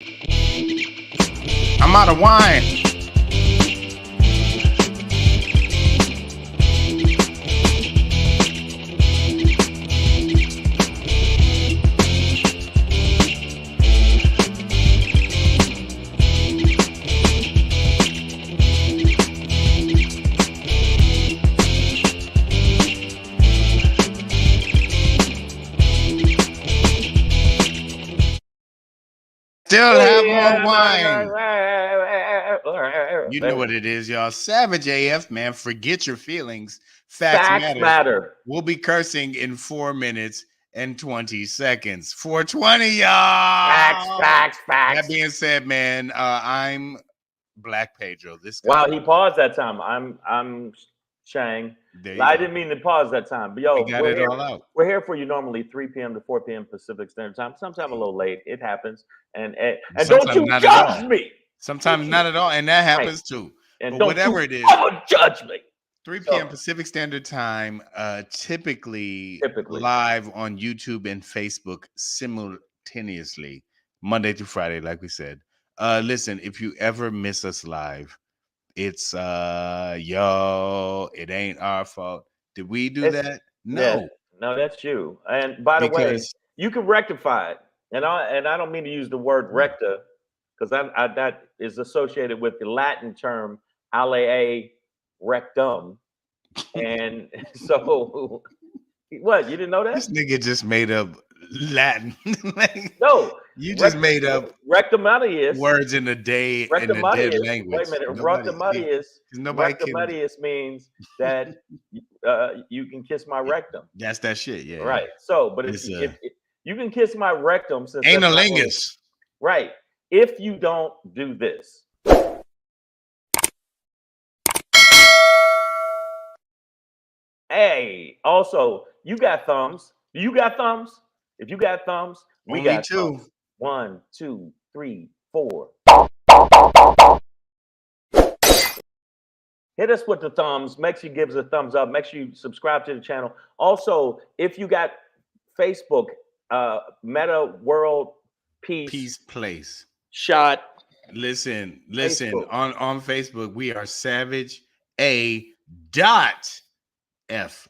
I'm out of wine. Still have more wine. You know what it is, y'all. Savage AF, man. Forget your feelings. Facts matter. We'll be cursing in 4 minutes and 20 seconds. 420, y'all. Facts. That being said, man, I'm Black Pedro. This guy. Wow, he paused that time. I'm Shang. I didn't mean to pause that time, but yo, got it all out. We're here for you normally 3 p.m. to 4 p.m. Pacific Standard Time. Sometimes a little late. It happens, and don't you judge me. Sometimes not at all, and that happens too. And but whatever it is, don't judge me. 3 p.m. Pacific Standard Time, typically live on YouTube and Facebook simultaneously, Monday through Friday, like we said. Listen, if you ever miss us live, it's it ain't our fault. Did we do that? No. No, that's you. And by the way, you can rectify it. And I don't mean to use the word recta, because that is associated with the Latin term alea rectum. And so what, you didn't know that? This nigga just made up Latin. No, you just made up rectumalius words in a day in a dead language. Wait a minute, rectumalius means that you can kiss my rectum. That's that shit, yeah. Right. So, but if you can kiss my rectum, since analingus. Right. If you don't do this. Hey, also, you got thumbs. Do you got thumbs? If you got thumbs, we got two. Thumbs. 1, 2, 3, 4. Hit us with the thumbs. Make sure you give us a thumbs up. Make sure you subscribe to the channel. Also, if you got Facebook, Meta World Peace Place Shot. Listen. Facebook. On Facebook, we are Savage A. F.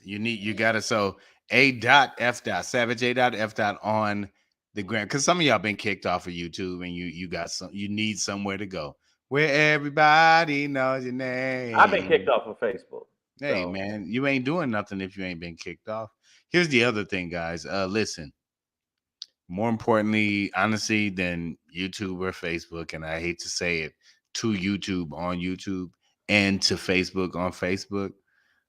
You gotta A.F. Savage A.F. on the gram, because some of y'all been kicked off of YouTube and you need somewhere to go where everybody knows your name. I've been kicked off of Facebook. Hey, man, you ain't doing nothing if you ain't been kicked off. Here's the other thing, guys. Listen, more importantly, honestly, than YouTube or Facebook, and I hate to say it, to YouTube on YouTube and to Facebook on Facebook.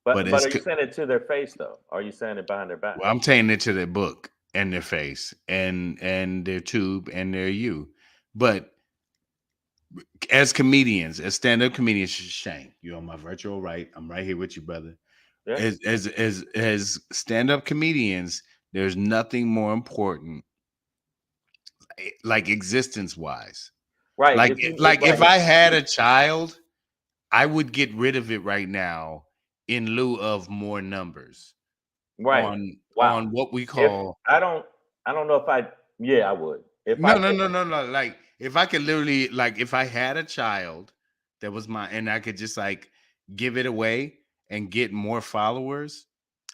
But are you saying it to their face, though? Or are you saying it behind their back? Well, I'm saying it to their book and their face and their tube and their you. But as comedians, as stand-up comedians, Shane, you're on my virtual right. I'm right here with you, brother. Yeah. As stand-up comedians, there's nothing more important, like existence-wise. Right. Like if I had a child, I would get rid of it right now in lieu of more numbers. Right. On what we call. I don't know if I would. No. Like if I could literally, like if I had a child that was mine and I could just like give it away and get more followers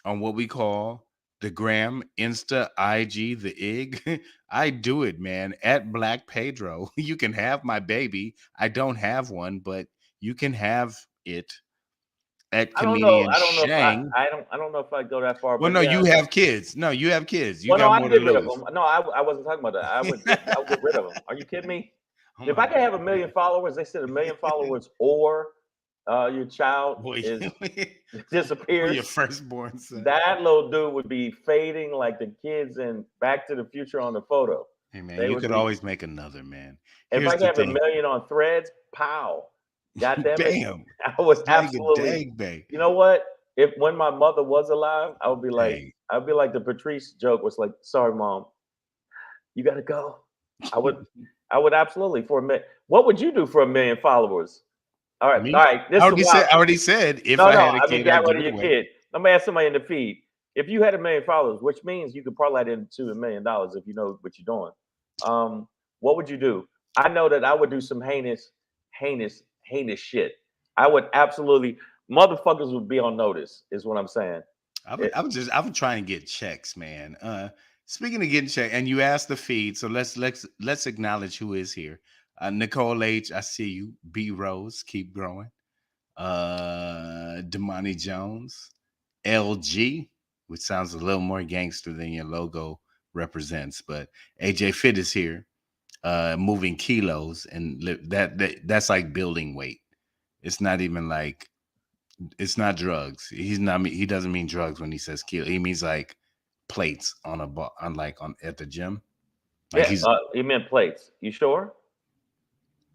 on what we call the gram, Insta, IG, the IG, I do it, man. At Black Pedro, you can have my baby. I don't have one, but you can have it. At comedian Shang. I don't know if I go that far. Well, no, you have kids. No, you have kids. You got more to lose. No, I wasn't talking about that. I would get rid of them. Are you kidding me? If I could have 1 million followers, they said 1 million followers, or your child disappears. Your firstborn son. That little dude would be fading like the kids in Back to the Future on the photo. Hey man, you could always make another, man. If I could have 1 million on Threads, pow. God damn it. Bam. I was absolutely. You know what? When my mother was alive, I would be like, I'd be like the Patrice joke was like, sorry, Mom, you gotta go. I would absolutely for a minute. What would you do for 1 million followers? All right. I already said if I had a kid, got rid of your kid. Let me ask somebody in the feed. If you had 1 million followers, which means you could parlay that into $1 million if you know what you're doing. what would you do? I know that I would do some heinous shit. I would absolutely motherfuckers would be on notice, is what I'm saying. It, I would try and get checks, man. Speaking of getting checked, and you asked the feed, so let's acknowledge who is here. Nicole H, I see you. B Rose, keep growing. Damani Jones, LG, which sounds a little more gangster than your logo represents, but AJ Fit is here, moving kilos, and that's like building weight. It's not even like it's not drugs. He's not. He doesn't mean drugs when he says kilo. He means like plates on a on like on at the gym. Like yeah, he's you meant plates. You sure?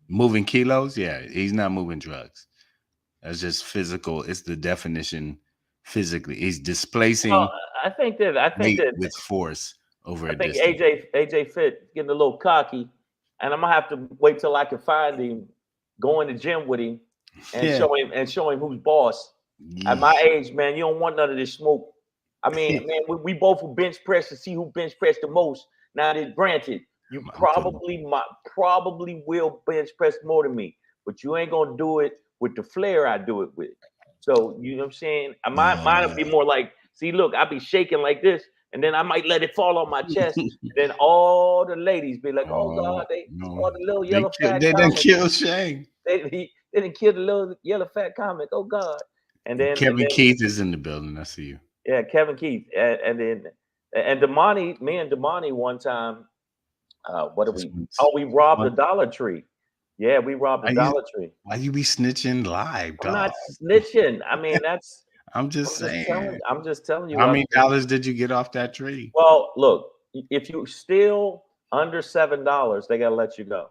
moving kilos. Yeah, he's not moving drugs. That's just physical. It's the definition physically. He's Well, displacing I think weight that with force over I a think distance. AJ Fit getting a little cocky, and I'm gonna have to wait till I can find him, go in the gym with him, and Yeah. show him who's boss. At my Yeesh. age, man, you don't want none of this smoke. I mean, man, we both will bench press to see who bench press the most. Now, that granted, you I'm putting. probably will bench press more than me, but you ain't gonna do it with the flair I do it with. So you know what I'm saying? Mine will be more like, see, look, I be shaking like this, and then I might let it fall on my chest. And then all the ladies be like, "Oh Oh God, they no! all the little yellow fat They done comic. kill Shane. They didn't kill the little yellow fat comic. Oh God!" And Kevin then Keith is in the building. I see you. yeah, Kevin Keith, and then and Damani, me and Damani one time, what did Just we? once. Oh, we robbed Why the Dollar Tree. Yeah, we robbed the you Dollar Tree. why you be snitching live, I'm dog? not snitching. I mean, that's I'm just saying. I'm just telling you How what. many dollars did you get off that tree? Well, look, if you steal under $7, they gotta let you go.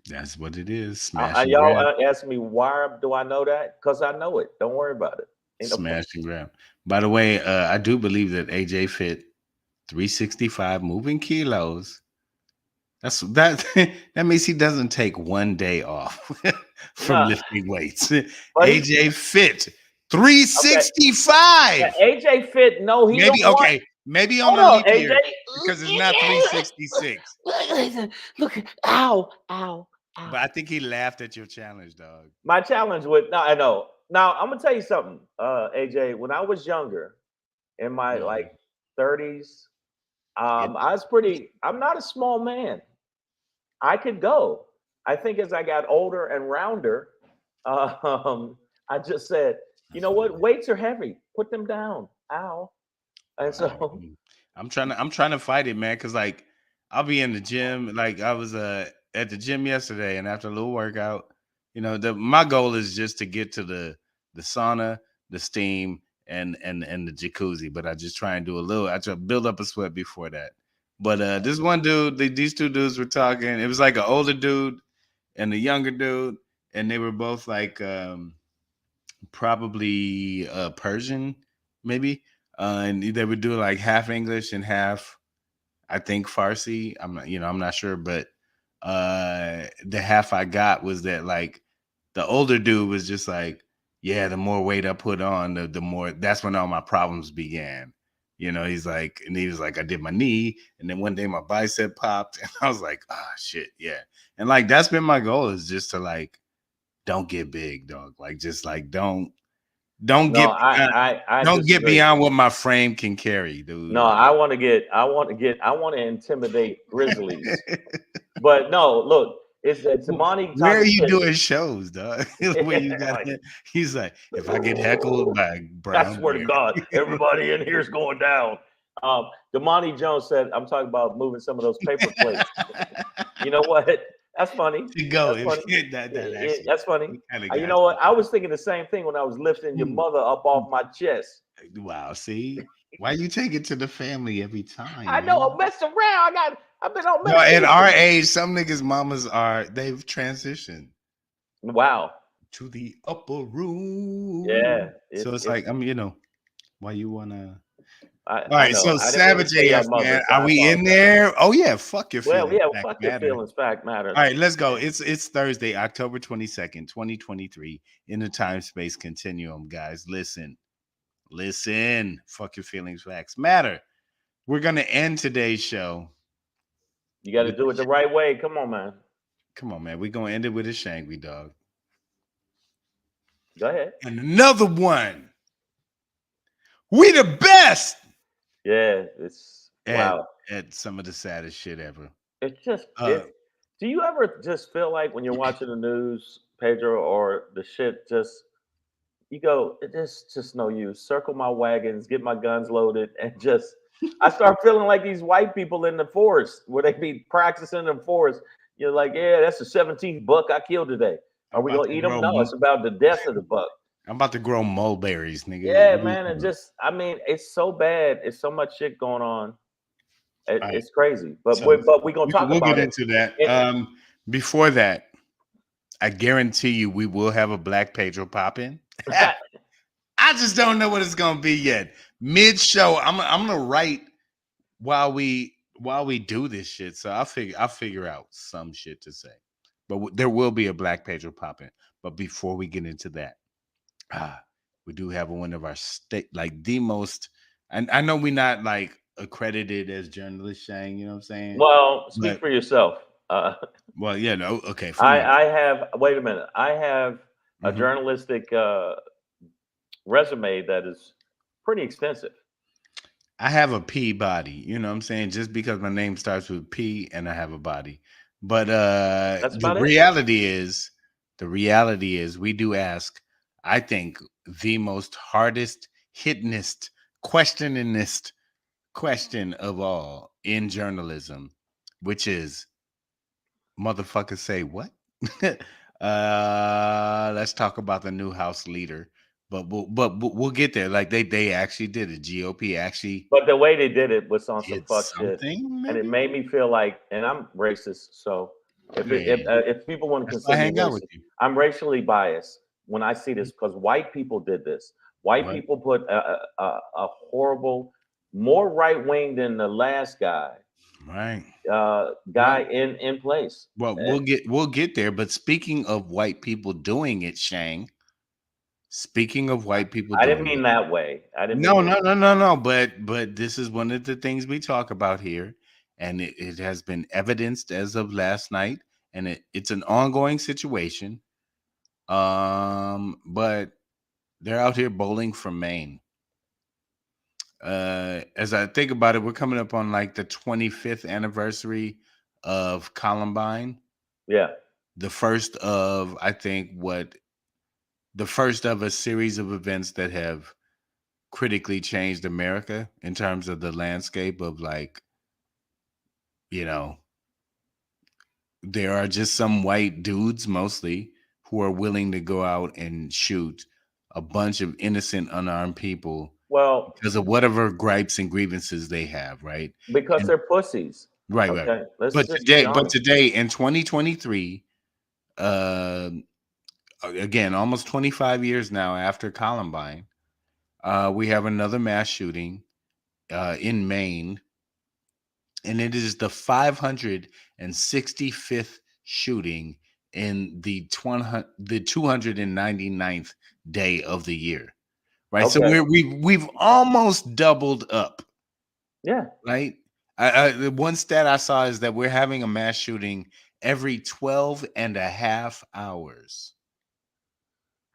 That's what it is. Smash And and y'all grab. ask me why do I know that? Because I know it. Don't worry about it. Ain't no Smash and grab. By the way, I do believe that AJ Fit 365 moving kilos. That that means he doesn't take one day off from no. lifting weights. But he AJ Fit okay. 365. AJ Fit, no, he don't Maybe want. okay, maybe on Hold a on, leap AJ. year because it's not 366. Look, ow, ow, ow. But I think he laughed at your challenge, dog. My challenge with no, I know. Now I'm gonna tell you something, AJ. When I was younger, in my like Mhm. 30s, It I was pretty. I'm not a small man. I could go. I think as I got older and rounder, I just said, you That's know funny. what? Weights are heavy. Put them down. Ow. And Wow. so, I'm trying to fight it, man, because like I'll be in the gym. Like I was at the gym yesterday, and after a little workout, my goal is just to get to the sauna, the steam, and the jacuzzi. But I just try and do a little. I try to build up a sweat before that. But this one dude, these two dudes were talking. It was like an older dude and a younger dude, and they were both like probably Persian, maybe. And they would do like half English and half, I think, Farsi. I'm not sure, but the half I got was that like the older dude was just like, yeah, the more weight I put on, the more that's when all my problems began. He's like, and he was like, I did my knee, and then one day my bicep popped, and I was like, ah, shit, yeah. And like that's been my goal is just to like don't get big, dog. Like just like don't no, get beyond, I don't get disagree. beyond what my frame can carry, No, dude. Like I want to intimidate Grizzlies. But no, look, it's Imani where are talking you shit. doing shows, dog? Where you got Like, he's like, if I get heckled by I brown swear to God, bear. everybody in here's going down. Damani Jones said, I'm talking about moving some of those paper plates. You know what? That's funny. To go That's if funny. that actually That's funny. he kind of You got know what? you. I was thinking the same thing when I was lifting your Mm, mother up off mm. my chest. Wow, see? Why you take it to the family every time, I know I man? messed around. I've been on No, at our medication. age, some niggas' mamas they've transitioned Wow. to the upper room. Yeah. So it's It's like, why you wanna all I right, know. so I didn't mean to Savage say y'all AF, man. mothers. Are I we in apologize. there? Oh yeah, fuck your Well, feelings. yeah, Fact fuck your matter. feelings. Fact matters. All right, let's go. Man. It's Thursday, October 22nd, 2023, in the time space continuum, guys. Listen. Fuck your feelings, facts matter. We're gonna end today's show You got to do it the right way. Come on, man. Come on, man. We're gonna end it with a Shangri dog. Go ahead. And another one. We the best Yeah, it's at wow. some of the saddest shit ever. It's just Uh it's. Do you ever just feel like when you're watching the news, Pedro, or the shit just you go, it's just no use. Circle my wagons, get my guns loaded, and just I start feeling like these white people in the forest where they be practicing in the forest. You're like, yeah, that's the 17th buck I killed today. Are I'm we about gonna to eat them? grow No, it's about the death of the buck. I'm about to grow mulberries, nigga. Yeah, What are you man, and talking about? just I mean, it's so bad. It's so much shit going on. All right. It's crazy, but So we gonna talk we'll get about it. into that. And, Before that, I guarantee you we will have a Black Pedro pop in. I just don't know what it's gonna be yet. Mid show, I'm gonna write while we do this shit. So I'll figure out some shit to say. But there will be a Black Pedro pop in. But before we get into that, we do have one of our state like the most. And I know we're not like accredited as journalists, Shang. You know what I'm saying? well, speak But for yourself. well, yeah, no, okay, for me. I have. Wait a minute. I have a Mhm. journalistic resume that is pretty extensive. I have a P body, you know what I'm saying? Just because my name starts with P and I have a body. But That's about it. the reality is we do ask, I think, the most hardest, hittingest, questioningest question of all in journalism, which is motherfuckers say what? Let's talk about the new House leader. But we'll get there. Like they actually did it. GOP actually But the way they did it was on some did fuck shit, something, and it maybe? made me feel like, and I'm racist, so Yeah, if people want to that's why I consider me hang out with racist, you. I'm racially biased when I see this because white people did this. White Right, people put a horrible, more right wing than the last right. guy Well, in place. well, we'll get there. But speaking of white people doing it, Shang. Speaking of white people I didn't doing mean it. that way. I didn't mean No, it. no, no, no, no. But this is one of the things we talk about here, and it has been evidenced as of last night, and it's an ongoing situation. But they're out here bowling from Maine. As I think about it, we're coming up on like the 25th anniversary of Columbine. Yeah. The first of, I think, the first of a series of events that have critically changed America in terms of the landscape of like, you know, there are just some white dudes mostly who are willing to go out and shoot a bunch of innocent unarmed people Well, because of whatever gripes and grievances they have, right? because And they're pussies. right. Okay. Let's But just be honest. today in 2023, uh again, almost 25 years now after Columbine, we have another mass shooting in Maine, and it is the 565th shooting in the 299th day of the year, right? So Okay. we've almost doubled up, Yeah. right? The one stat I saw is that we're having a mass shooting every 12 and a half hours.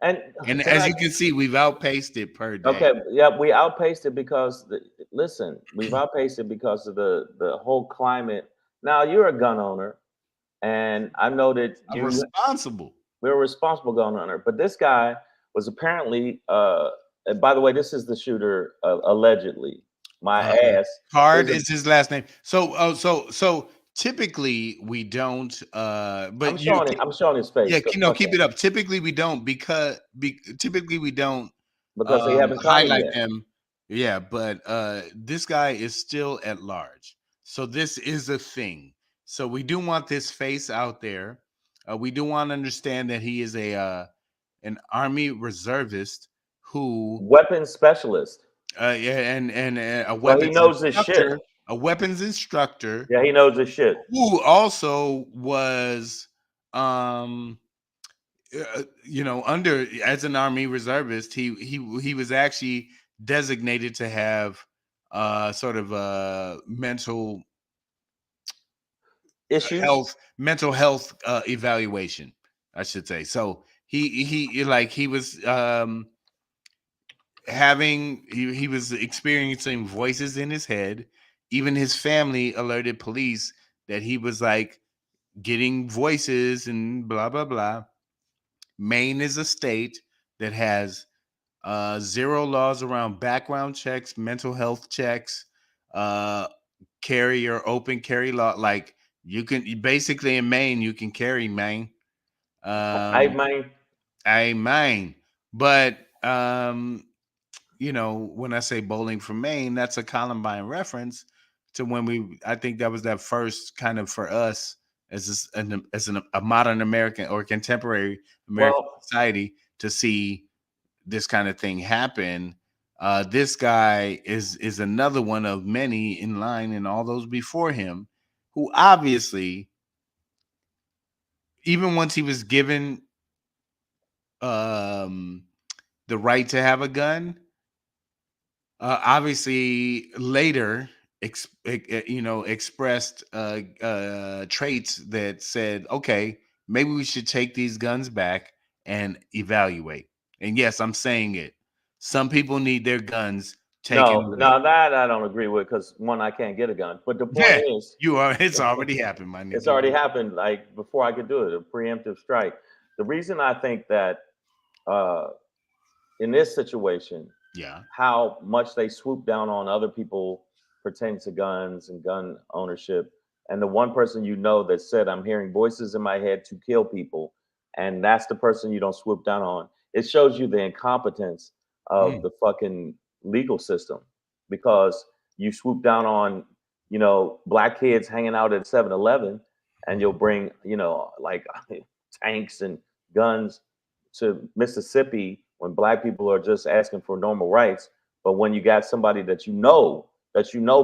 And And can as I you can see, we've outpaced it per okay, day. yeah, we outpaced it because listen, we've outpaced it because of the whole climate. Now you're a gun owner, and I know that I'm you responsible. we're a responsible gun owner, but this guy was apparently and by the way, this is the shooter allegedly. My Uh, ass Card is a is his last name. So, so typically we don't. But you, I'm showing his face yeah, because fuck keep that. it up. Typically we don't because typically we don't Because they haven't caught him highlight yet. them. Yeah, but this guy is still at large. So this is a thing. So we do want this face out there. We do want to understand that he is a an army reservist who Weapons specialist. yeah, and So he knows his shit. a weapons instructor Yeah, he knows his shit. who also was um under as an army reservist. He was actually designated to have sort of mental issues. mental health evaluation, I should say. So he was he was experiencing voices in his head. Even his family alerted police that he was like getting voices and blah blah blah. Maine is a state that has zero laws around background checks, mental health checks, uh, carry or open carry law. Like basically in Maine, you can carry Maine. I Um, mean, I Maine, but when I say Bowling for Maine, that's a Columbine reference to when I think that was that first kind of for us a modern American or contemporary American well, society to see this kind of thing happen. This guy is another one of many in line and all those before him who obviously, even once he was given um, the right to have a gun, obviously later expressed traits that said, okay, maybe we should take these guns back and evaluate. And yes, I'm saying it, some people need their guns taken no, away. no, that I don't agree with because one, I can't get a gun. But the point Yeah, is, you are. It's already happened, my it's nigga. already happened. Like before I could do it, a preemptive strike. The reason I think that uh, in this situation, Yeah. how much they swoop down on other people pertaining to guns and gun ownership. And the one person that said, I'm hearing voices in my head to kill people, and that's the person you don't swoop down on. It shows you the incompetence of Mm. the fucking legal system because you swoop down on, black kids hanging out at 7-Eleven and you'll bring, like tanks and guns to Mississippi when black people are just asking for normal rights. But when you got somebody that you know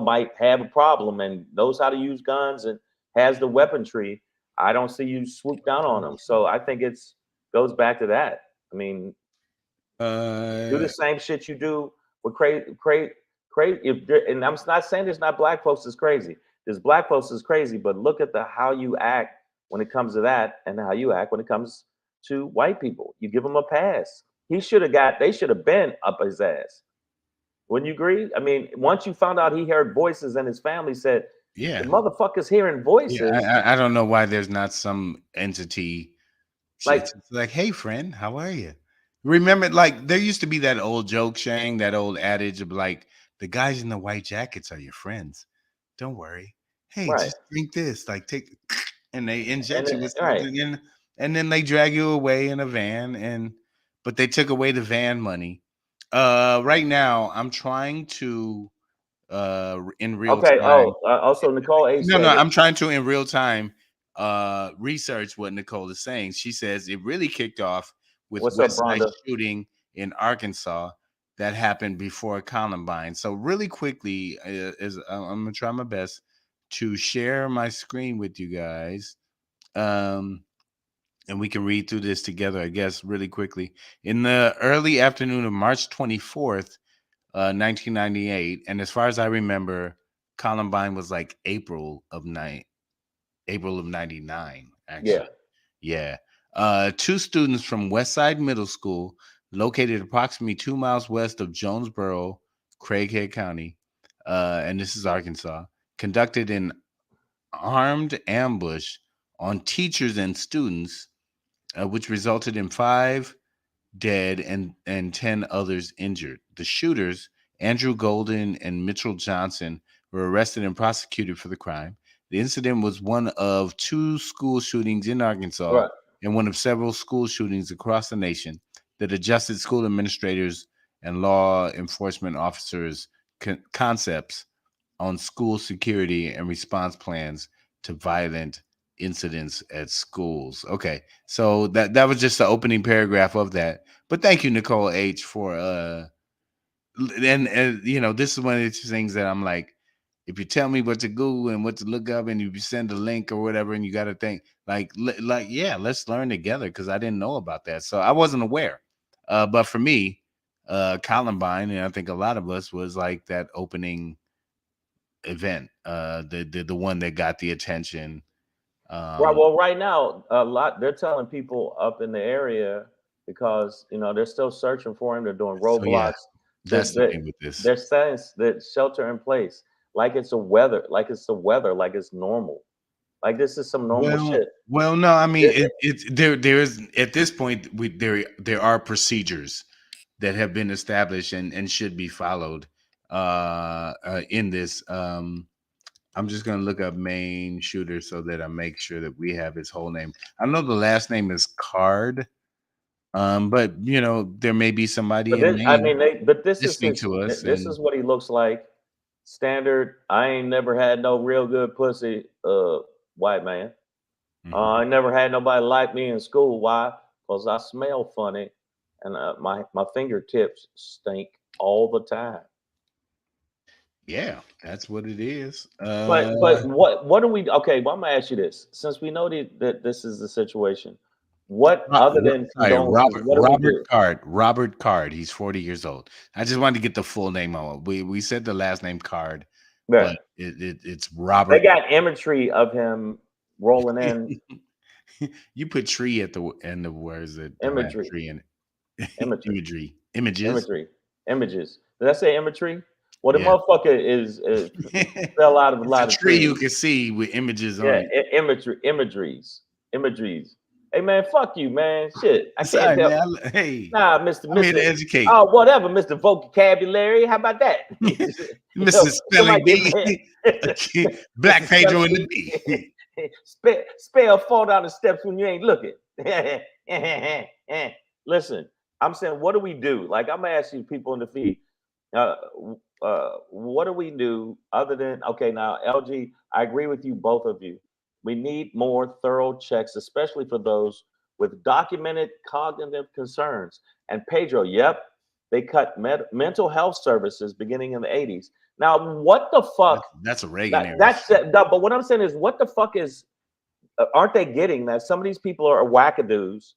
might have a problem and knows how to use guns and has the weaponry, I don't see you swoop down on them. So I think it's goes back to that. I mean, do the Uh, same shit you do with crazy. And I'm not saying there's not black folks that's crazy. There's black folks that's crazy, but look at the how you act when it comes to that, and how you act when it comes to white people. You give them a pass. They should have been up his ass. Wouldn't you agree? I mean, once you found out he heard voices and his family said, the yeah. motherfucker's hearing Yeah. I, voices, I I don't know why there's not some entity. like, It's like, hey, friend, how are you? Remember, like, there used to be that old joke, Shang, that old adage of like, the guys in the white jackets are your friends. Don't worry. Hey, right. just drink this. Like, take, and they And inject then, you with right. something, and then they drag you away in a van, but they took away the van money. Right now, I'm trying to, in real Okay. time. Oh, also Nicole H No, no, said it. I'm trying to in real time research what Nicole is saying. She says it really kicked off with What's up, West Side Rhonda? shooting in Arkansas that happened before Columbine. So really quickly, I'm gonna try my best to share my screen with you guys, um, and we can read through this together. I guess really quickly. In the early afternoon of March 24th, 1998, and as far as I remember, Columbine was like April of 99, Yeah. actually. Yeah. Two students from Westside Middle School, located approximately 2 miles west of Jonesboro, Craighead County, and this is Arkansas, conducted an armed ambush on teachers and students, which resulted in 5 dead and 10 others injured. The shooters, Andrew Golden and Mitchell Johnson, were arrested and prosecuted for the crime. The incident was one of 2 school shootings in Arkansas Right. and one of several school shootings across the nation that adjusted school administrators and law enforcement officers' concepts on school security and response plans to violent incidents at schools. Okay, so that was just the opening paragraph of that. But thank you, Nicole H, for and this is one of the things that I'm like, if you tell me what to Google and what to look up, and if you send a link or whatever, and you got to think like yeah, let's learn together because I didn't know about that, so I wasn't aware. But for me, Columbine, and I think a lot of us was like that opening event, the one that got the attention. Right. Well, right now, a lot they're telling people up in the area because they're still searching for him. They're doing So yeah, roadblocks. To that's the thing with this. they're saying that shelter in place, like it's a weather, like it's the weather, like it's normal, like this is some normal shit. No, I mean It- it's there is at this point there are procedures that have been established and should be followed in this. I'm just gonna look up Maine shooter so that I make sure that we have his whole name. I know the last name is Card, but there may be somebody but in this, I Maine mean, but this is listening his. to us, This and is what he looks like. Standard. I ain't never had no real good pussy. White man. mhm. I never had nobody like me in school. Why? Because I smell funny, and my fingertips stink all the time. Yeah, that's what it is. But what do we? Okay, well, I'm gonna ask you this: since we know that this is the situation, what other than Sorry, condolences, what do we do? Robert Card. He's 40 years old. I just wanted to get the full name on it. We said the last name Card, Yeah, but it's they Robert. got imagery of him rolling in You put tree at the end of words that don't have imagery, tree in it. imagery, Imagery, images. imagery, images. Did I say imagery? Well, the Yeah, motherfucker fell out of a it's a lot of tree you trees. can see with images on Yeah, it. imageries. Hey man, fuck you, man. Shit, I can't Sorry, tell. man. Hey, Nah, Mister I'm here Mister. to educate. Oh, whatever, Mister Vocabulary. How about that? Mr. Somebody Spelling get Bee, mad. Black Mister Pedro Spelling in the Bee. B. Spell fall down the steps when you ain't looking. Listen, I'm saying, what do we do? Like, I'm gonna ask you people in the feed. Uh, what do we do other than okay? Now, LG, I agree with you, both of you. We need more thorough checks, especially for those with documented cognitive concerns. And Pedro, yep, they cut mental health services beginning in the 80s. Now, what the fuck? That's a Reagan era That's shit. but what I'm saying is, what the fuck is? Aren't they getting that some of these people are wackadoos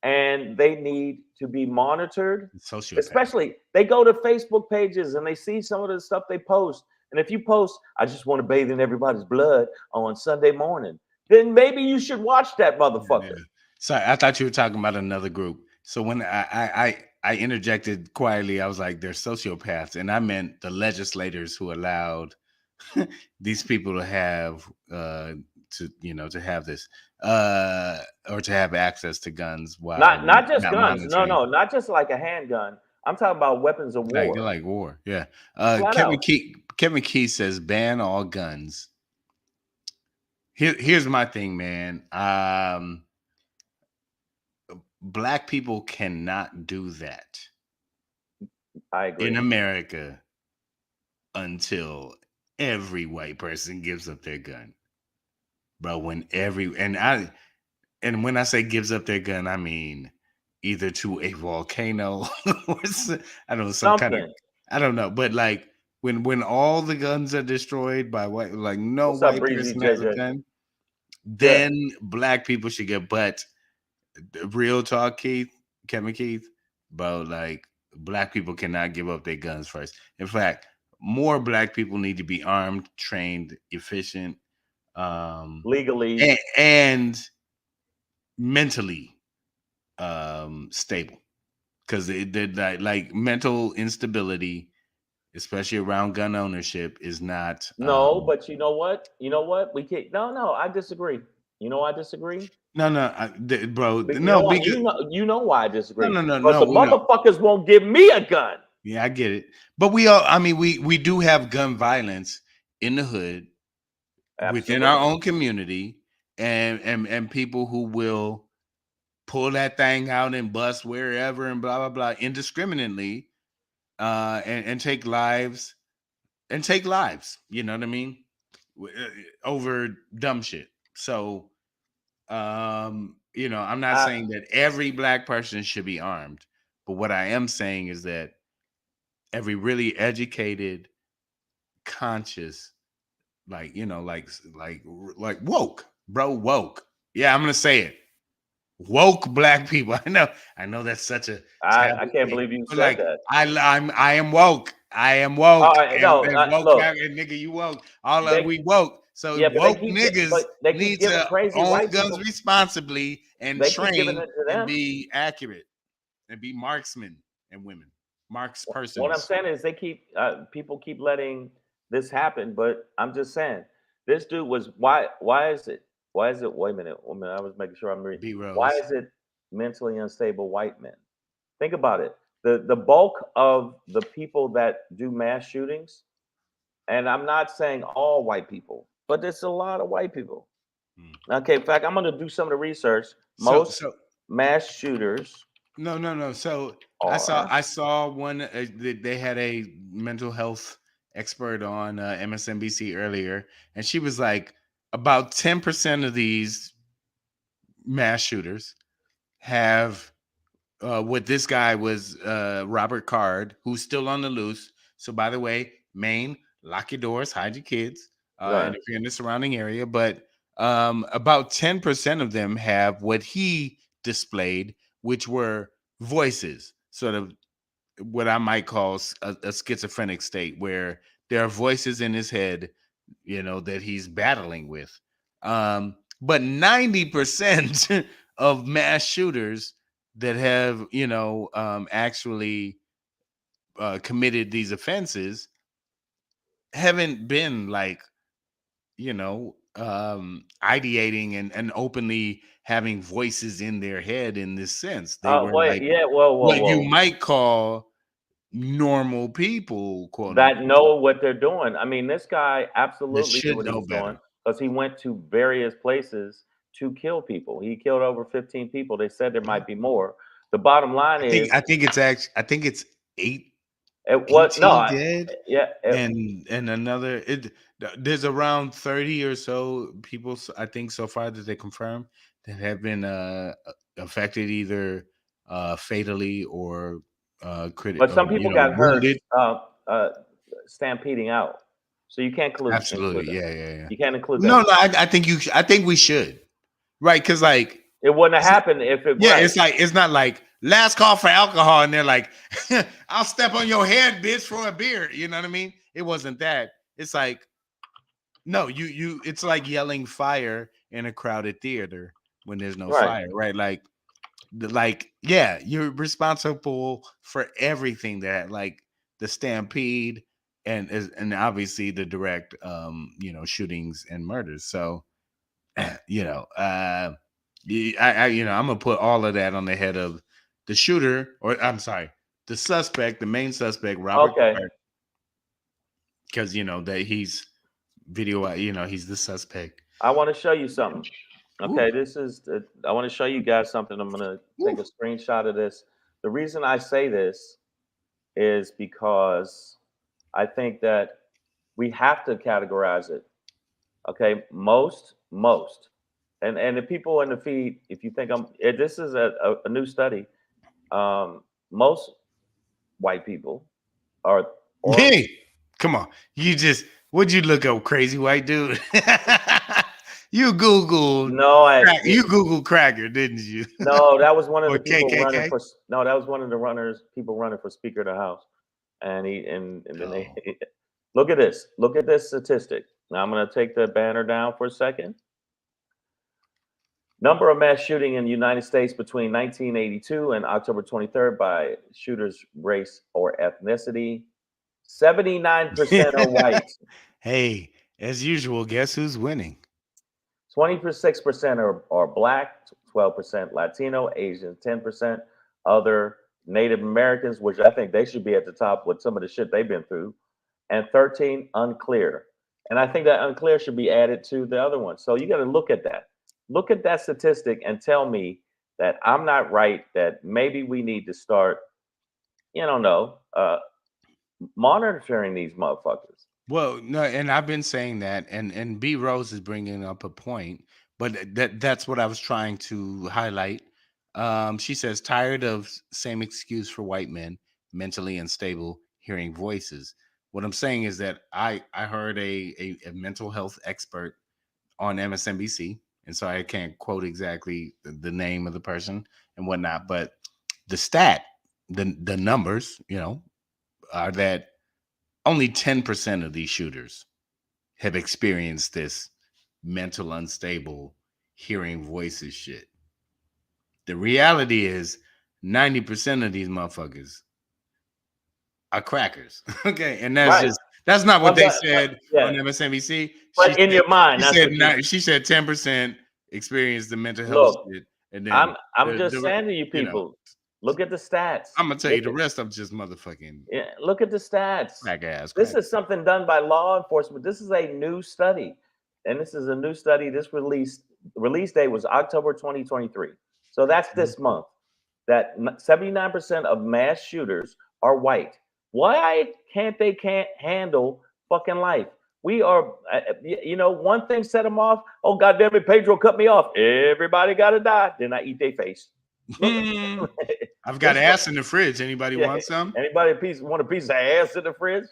and they need to be monitored? Sociopath. Especially, they go to Facebook pages and they see some of the stuff they post. And if you post, I just want to bathe in everybody's blood on Sunday morning, then maybe you should watch that Yeah. motherfucker. Sorry, I thought you were talking about another group. So when I interjected quietly, I was like, they're sociopaths, and I meant the legislators who allowed these people to have to have this or to have access to guns while Not just not guns. No, monitoring. no, not just like a handgun. I'm talking about weapons of Like they're war. like war. Yeah. Flat out. Kevin Key says ban all guns. Here's my thing, man. Black people cannot do that I in agree. America until every white person gives up their gun. Bro, when I say gives up their gun, I mean either to a volcano or I don't know, some kind of Something. I don't know, but like when all the guns are destroyed by white, like no What's up, white Breezy person has a JJ? gun, Yeah. then black people should get. But the real talk, Kevin Keith, bro, like black people cannot give up their guns first. In fact, more black people need to be armed, trained, efficient, Legally. and mentally stable. Because like mental instability, especially around gun ownership, is not No, but you know what? You know what? We can't. No, no, I disagree. You know why I disagree? no, bro, But you no, know what? because You know why I no, disagree? no, no, Because the no. motherfuckers won't give me a gun. Yeah, I get it. But we all, I mean, we do have gun violence in the hood within our Absolutely. own community, and people who will pull that thing out and bust wherever and blah blah blah indiscriminately, and take lives. You know what I mean? Over dumb shit. So, I'm not I, saying that every black person should be armed, but what I am saying is that every really educated, conscious, like like woke, bro, woke. Yeah, I'm gonna say it. Woke black people. I know that's such a I taboo can't thing, believe you but said like that. I am woke. I am All woke, right, no, and woke look, back, and nigga, you woke. All they we woke. So Yeah, but woke niggas they keep need giving to crazy own white guns people. responsibly and They keep giving train it to and them. be accurate and be marksmen and women, marks What I'm persons. saying is they keep people keep letting this happen, but I'm just saying this dude was why is it wait a minute, I was making sure I'm reading. B Why Rose. is it mentally unstable white men? Think about it. The bulk of the people that do mass shootings, and I'm not saying all white people, but there's a lot of white people. Hmm. Okay, in fact, I'm going to do some of the research. So Most so mass shooters no. So are I saw one. They had a mental health expert on MSNBC earlier, and she was like, about 10% of these mass shooters have what this guy was Robert Card, who's still on the loose. So by the way, Maine, lock your doors, hide your kids, and right. if you're in the surrounding area. But about 10% of them have what he displayed, which were voices, sort of what I might call a schizophrenic state, where there are voices in his head, that he's battling with. But 90% of mass shooters that have, actually committed these offenses haven't been like, ideating and openly having voices in their head in this sense. They were Wait, like yeah, whoa, whoa, what you whoa. might call normal people, quote That unquote, know what they're doing. I mean, this guy that absolutely knew should what he know was doing better. because he went to various places to kill people. He killed over 15 people. They said there Yeah. might be more. The bottom line is, I think it's eight it what? No, 18 dead, yeah, and another there's around 30 or so people, I think, so far that they confirmed that have been affected either fatally or but some people got hurt wounded. uh, stampeding out. So you can't include Absolutely, that. yeah. You can't include No, that. no, I think I think we should, right? Because like, It wouldn't have happened if it yeah, right. it's like it's not like last call for alcohol, and they're like, "I'll step on your head, bitch, for a beer." You know what I mean? It wasn't that. It's like, no, It's like yelling fire in a crowded theater when there's no Right. fire, right? Like, yeah, you're responsible for everything that, like, the stampede and obviously the direct, shootings and murders. So, I'm gonna put all of that on the head of the shooter, or I'm sorry, the suspect, the main suspect, Robert Okay. Clark, because that he's he's the suspect. I want to show you something. Ooh, Okay, I want to show you guys something. I'm going to take ooh. a screenshot of this. The reason I say this is because I think that we have to categorize it. Okay, most, and the people in the feed. If you think this is a new study. Most white people are or Hey, come on. Would you look up, crazy white dude? you Googled no, you Googled cracker, didn't you? no, that was one of Or the people running KKK? for. No, that was one of the runners. People running for Speaker of the House, and and then they Oh. look at this. Look at this statistic. Now I'm going to take the banner down for a second. Number of mass shooting in the United States between 1982 and October 23rd by shooters, race, or ethnicity. 79% are white. Hey, as usual, guess who's winning? 26% are black, 12% Latino, Asian, 10% other Native Americans, which I think they should be at the top with some of the shit they've been through, and 13 unclear. And I think that unclear should be added to the other one. So you got to look at that. Look at that statistic and tell me that I'm not right, that maybe we need to start, you don't know, monitoring these motherfuckers. Well, no, and I've been saying that, and B Rose is bringing up a point, but that's what I was trying to highlight. She says tired of same excuse for white men, mentally unstable, hearing voices. What I'm saying is that I heard a mental health expert on MSNBC, and so I can't quote exactly the name of the person and whatnot, but the stat, the numbers, are that only 10% of these shooters have experienced this mental unstable hearing voices shit. The reality is 90% of these motherfuckers are crackers. Okay. And Right. that's not what they But said on yeah. MSNBC. But in your mind, She that's said what you she said 10% experience the mental health look. shit. And then I'm just saying to you you know, people, look at the stats. I'm gonna tell you Look the at rest of just motherfucking yeah, look at the stats. crack ass This crack. is something done by law enforcement. This is a new study. And this is a new study. This release date was October 2023. So that's Mhm. this month. That 79% of mass shooters are white. Why can't handle fucking life? We are, one thing set them off. Oh, goddamn it, Pedro cut me off. Everybody got to die. Then I eat their face. Look, I've got this, ass in the fridge. Anybody yeah. want some? Anybody want a piece of ass in the fridge?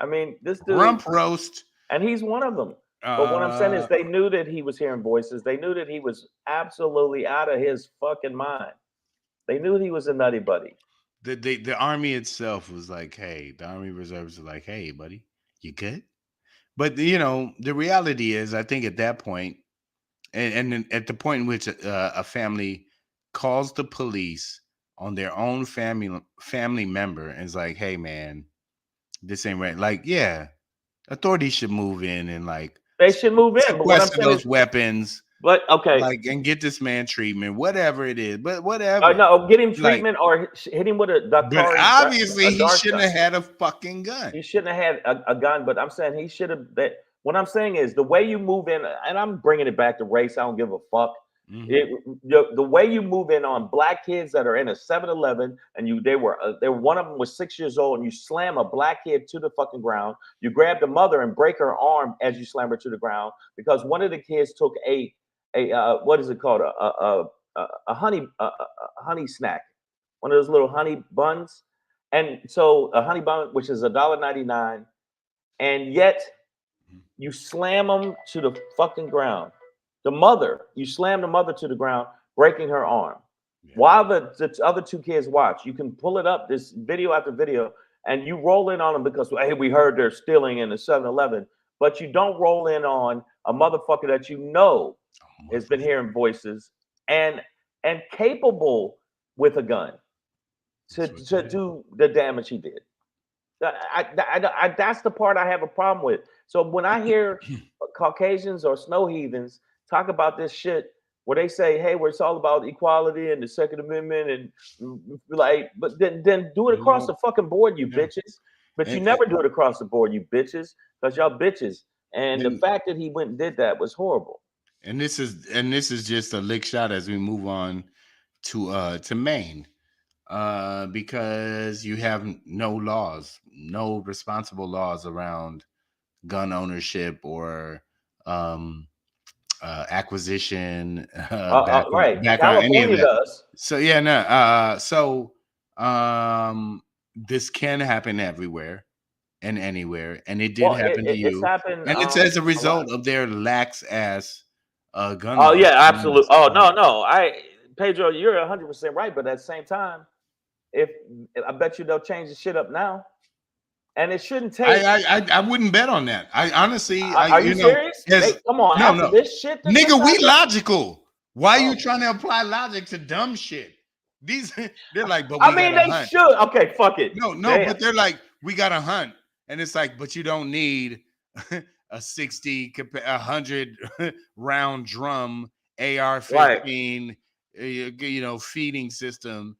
I mean, this dude, Rump roast. and he's one of them. But what I'm saying is, they knew that he was hearing voices. They knew that he was absolutely out of his fucking mind. They knew he was a nutty buddy. The army itself was like, hey, the army reserves are like, hey, buddy, you good? But the reality is, I think at that point, and then at the point in which a family calls the police on their own family member and is like, hey, man, this ain't right. Like, yeah, authorities should move in and like They should move in. But what I'm sequester saying is, those weapons, but okay, like, and get this man treatment, whatever it is. But whatever, no, get him like, treatment or hit him with a but obviously he dart shouldn't gun. have had a fucking gun. He shouldn't have had a gun. But I'm saying he should have. What I'm saying is, the way you move in, and I'm bringing it back to race. I don't give a fuck. The way you move in on black kids that are in a 7-Eleven, and they were one of them was 6 years old, and you slam a black kid to the fucking ground. You grab the mother and break her arm as you slam her to the ground because one of the kids took a what is it called, a honey snack, one of those little honey buns, and so a honey bun, which is $1.99, and yet you slam them to the fucking ground. You slam the mother to the ground, breaking her arm. Yeah. While the other two kids watch, you can pull it up, this video after video, and you roll in on them because, hey, we heard they're stealing in the 7-Eleven, but you don't roll in on a motherfucker that has been hearing voices and capable with a gun to do the damage he did. That's the part I have a problem with. So when I hear Caucasians or snow heathens talk about this shit where they say, hey, it's all about equality and the Second Amendment, and like, but then do it across the fucking board, you bitches. But you never do it across the board, you bitches, because y'all bitches. And the fact that he went and did that was horrible. And this is just a lick shot as we move on to Maine. Because you have no responsible laws around gun ownership or acquisition, right. background, any of California that. does. So yeah, no. This can happen everywhere and anywhere, and it did happen to you. It's happened, and it's as a result of their lax ass gun. Oh yeah, absolutely. Oh no. Pedro, you're 100% right, but at the same time, if I bet you they'll change the shit up now, and it shouldn't take. I wouldn't bet on that. I honestly, are you serious? Come on, after this shit, nigga, we logical. Why are you trying to apply logic to dumb shit? They're like, but they hunt. should. Okay, fuck it. No, damn. But they're like, we gotta hunt, and it's like, but you don't need a 100 round drum AR-15, right. Feeding system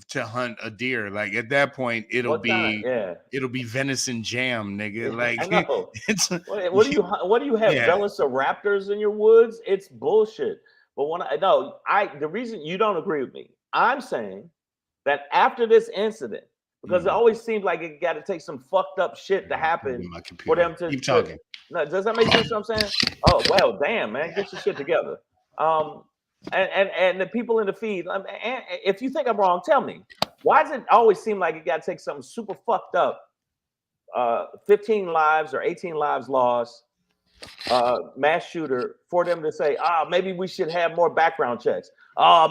to hunt a deer. Like at that point, it'll be venison jam, nigga. Like, I know. What do you have? Velociraptors in your woods? It's bullshit. But the reason you don't agree with me, I'm saying that after this incident, because it always seems like it got to take some fuckt up shit to happen for them to keep talking. Does that make sense? What I'm saying? Oh well, damn, man, get your shit together. And the people in the feed, and if you think I'm wrong, tell me. Why does it always seem like it got to take something super fucked up? 15 lives or 18 lives lost, mass shooter, for them to say, maybe we should have more background checks.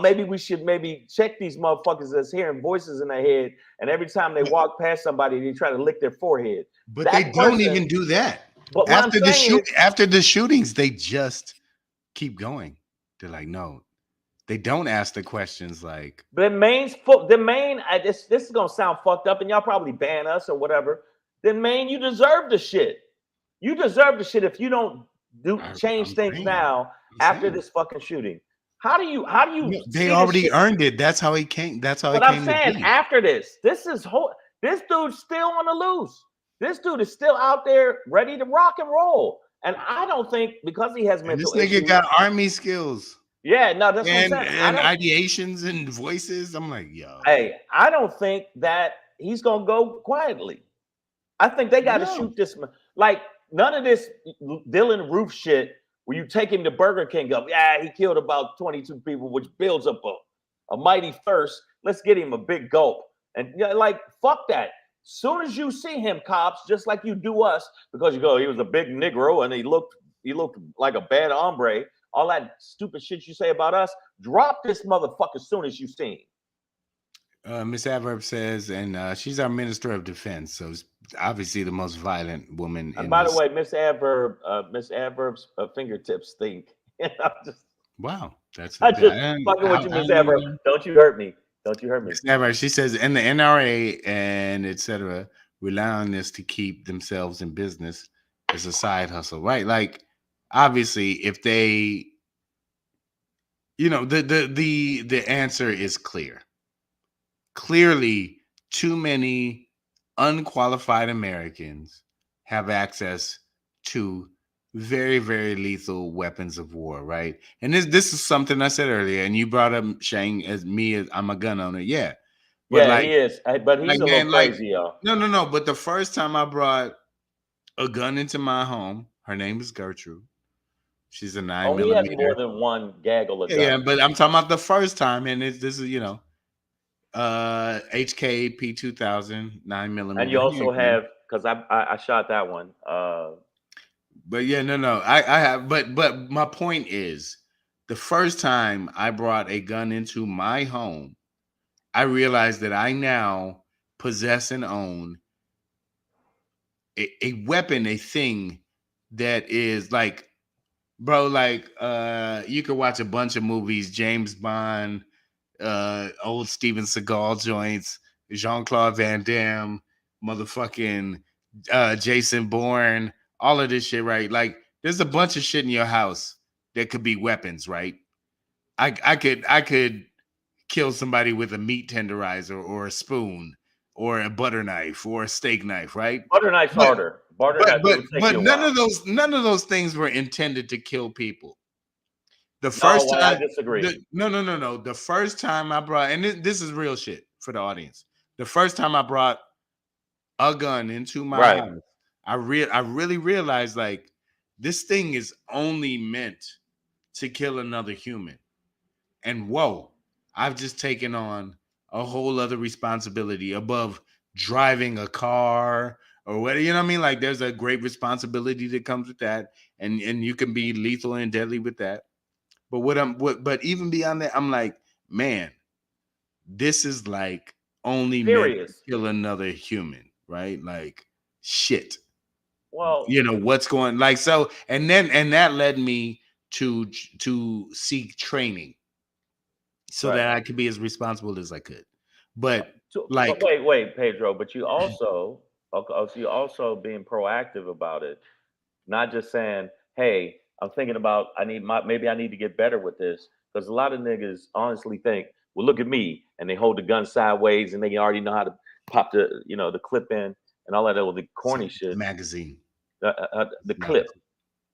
Maybe we should check these motherfuckers that's hearing voices in their head, and every time they walk past somebody, they try to lick their forehead. But they don't even do that. But what I'm saying is, after the shootings, they just keep going. They're like, no, they don't ask the questions like, the Maine. This is gonna sound fucked up, and y'all probably ban us or whatever. Then Maine, you deserve the shit. You deserve the shit if you don't change I'm things saying, now I'm after saying. this fucking shooting. How do you No, they see this already shit? earned it. That's how he came. That's how he But I'm came to saying be. after this dude's still on the loose. This dude is still out there ready to rock and roll. And I don't think because he has And this mental nigga issues. got army skills Yeah, no, that's what I'm and saying. I don't. ideations and voices. I'm like, yo, Hey, I don't think that he's gonna go quietly. I think they got to no. shoot this. Like none of this Dylan Roof shit where you take him to Burger King up. Yeah, he killed about 22 people, which builds up a mighty thirst. Let's get him a big gulp. And like, fuck that. Soon as you see him, cops, just like you do us, because you go, he was a big Negro and he looked like a bad hombre. All that stupid shit you say about us, drop this motherfucker as soon as you see him. Miss Adverb says, and she's our minister of defense, so it's obviously the most violent woman And in by the this. way, Miss Adverb's fingertips stink. I'm just, Wow, that's I just fucking with how you, Miss Adverb. Don't you hurt me. Don't you hurt me. Miss Adverb. She says, and the NRA and etc. rely on this to keep themselves in business as a side hustle, right? Like, obviously, if they, the answer is clear. Clearly, too many unqualified Americans have access to very, very lethal weapons of war, right? And this is something I said earlier, and you brought up Shane as me as I'm a gun owner, yeah. But Yeah, he is, but he's a little man, like crazy, y'all. no. But the first time I brought a gun into my home, her name is Gertrude. She's a nine Oh, he has millimeter. more than one gaggle of Yeah, guns. but I'm talking about the first time, and this is HK P2000 And you 9 millimeter also handgun. have because I shot that one. But yeah, no. I have, but my point is, the first time I brought a gun into my home, I realized that I now possess and own a weapon, a thing that is like, bro, like you could watch a bunch of movies, James Bond, old Steven Seagal joints, Jean-Claude Van Damme, motherfucking Jason Bourne, all of this shit, right? Like, there's a bunch of shit in your house that could be weapons, right? I could kill somebody with a meat tenderizer or a spoon or a butter knife or a steak knife, right? Butter knife's But harder. Butter but knife, it but would take but you a while. none of those things were intended to kill people. The No, first well, I time, disagree. no. The first time I brought, and this is real shit for the audience. The first time I brought a gun into my Right. house, I really realized like this thing is only meant to kill another human. And whoa, I've just taken on a whole other responsibility above driving a car or what, you know what I mean? Like, there's a great responsibility that comes with that, and you can be lethal and deadly with that. But but even beyond that, I'm like, man, this is like only meant to Serious. kill another human, right? Like, shit. Well, What's going like so, and that led me to seek training so right. that I could be as responsible as I could. But But like, wait, Pedro. But you also, okay, so you also being proactive about it, not just saying, "Hey, I'm thinking about maybe I need to get better with this." Because a lot of niggas honestly think, "Well, look at me," and they hold the gun sideways and they already know how to pop the clip in and all that other corny it's a shit. magazine. The It's not a clip, clip.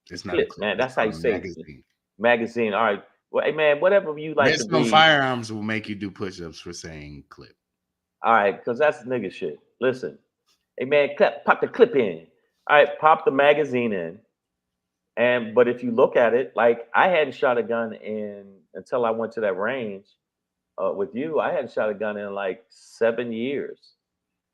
the It's not a clip, clip. man. It's That's how you called a say it. magazine. Magazine. All right. Well, hey, man, whatever you like to Redstone be. Firearms will make you do push-ups for saying clip. All right, because that's nigga shit. Listen, hey man, pop the clip in. All right, pop the magazine in. And but if you look at it, like I hadn't shot a gun in until I went to that range with you. I hadn't shot a gun in like 7 years,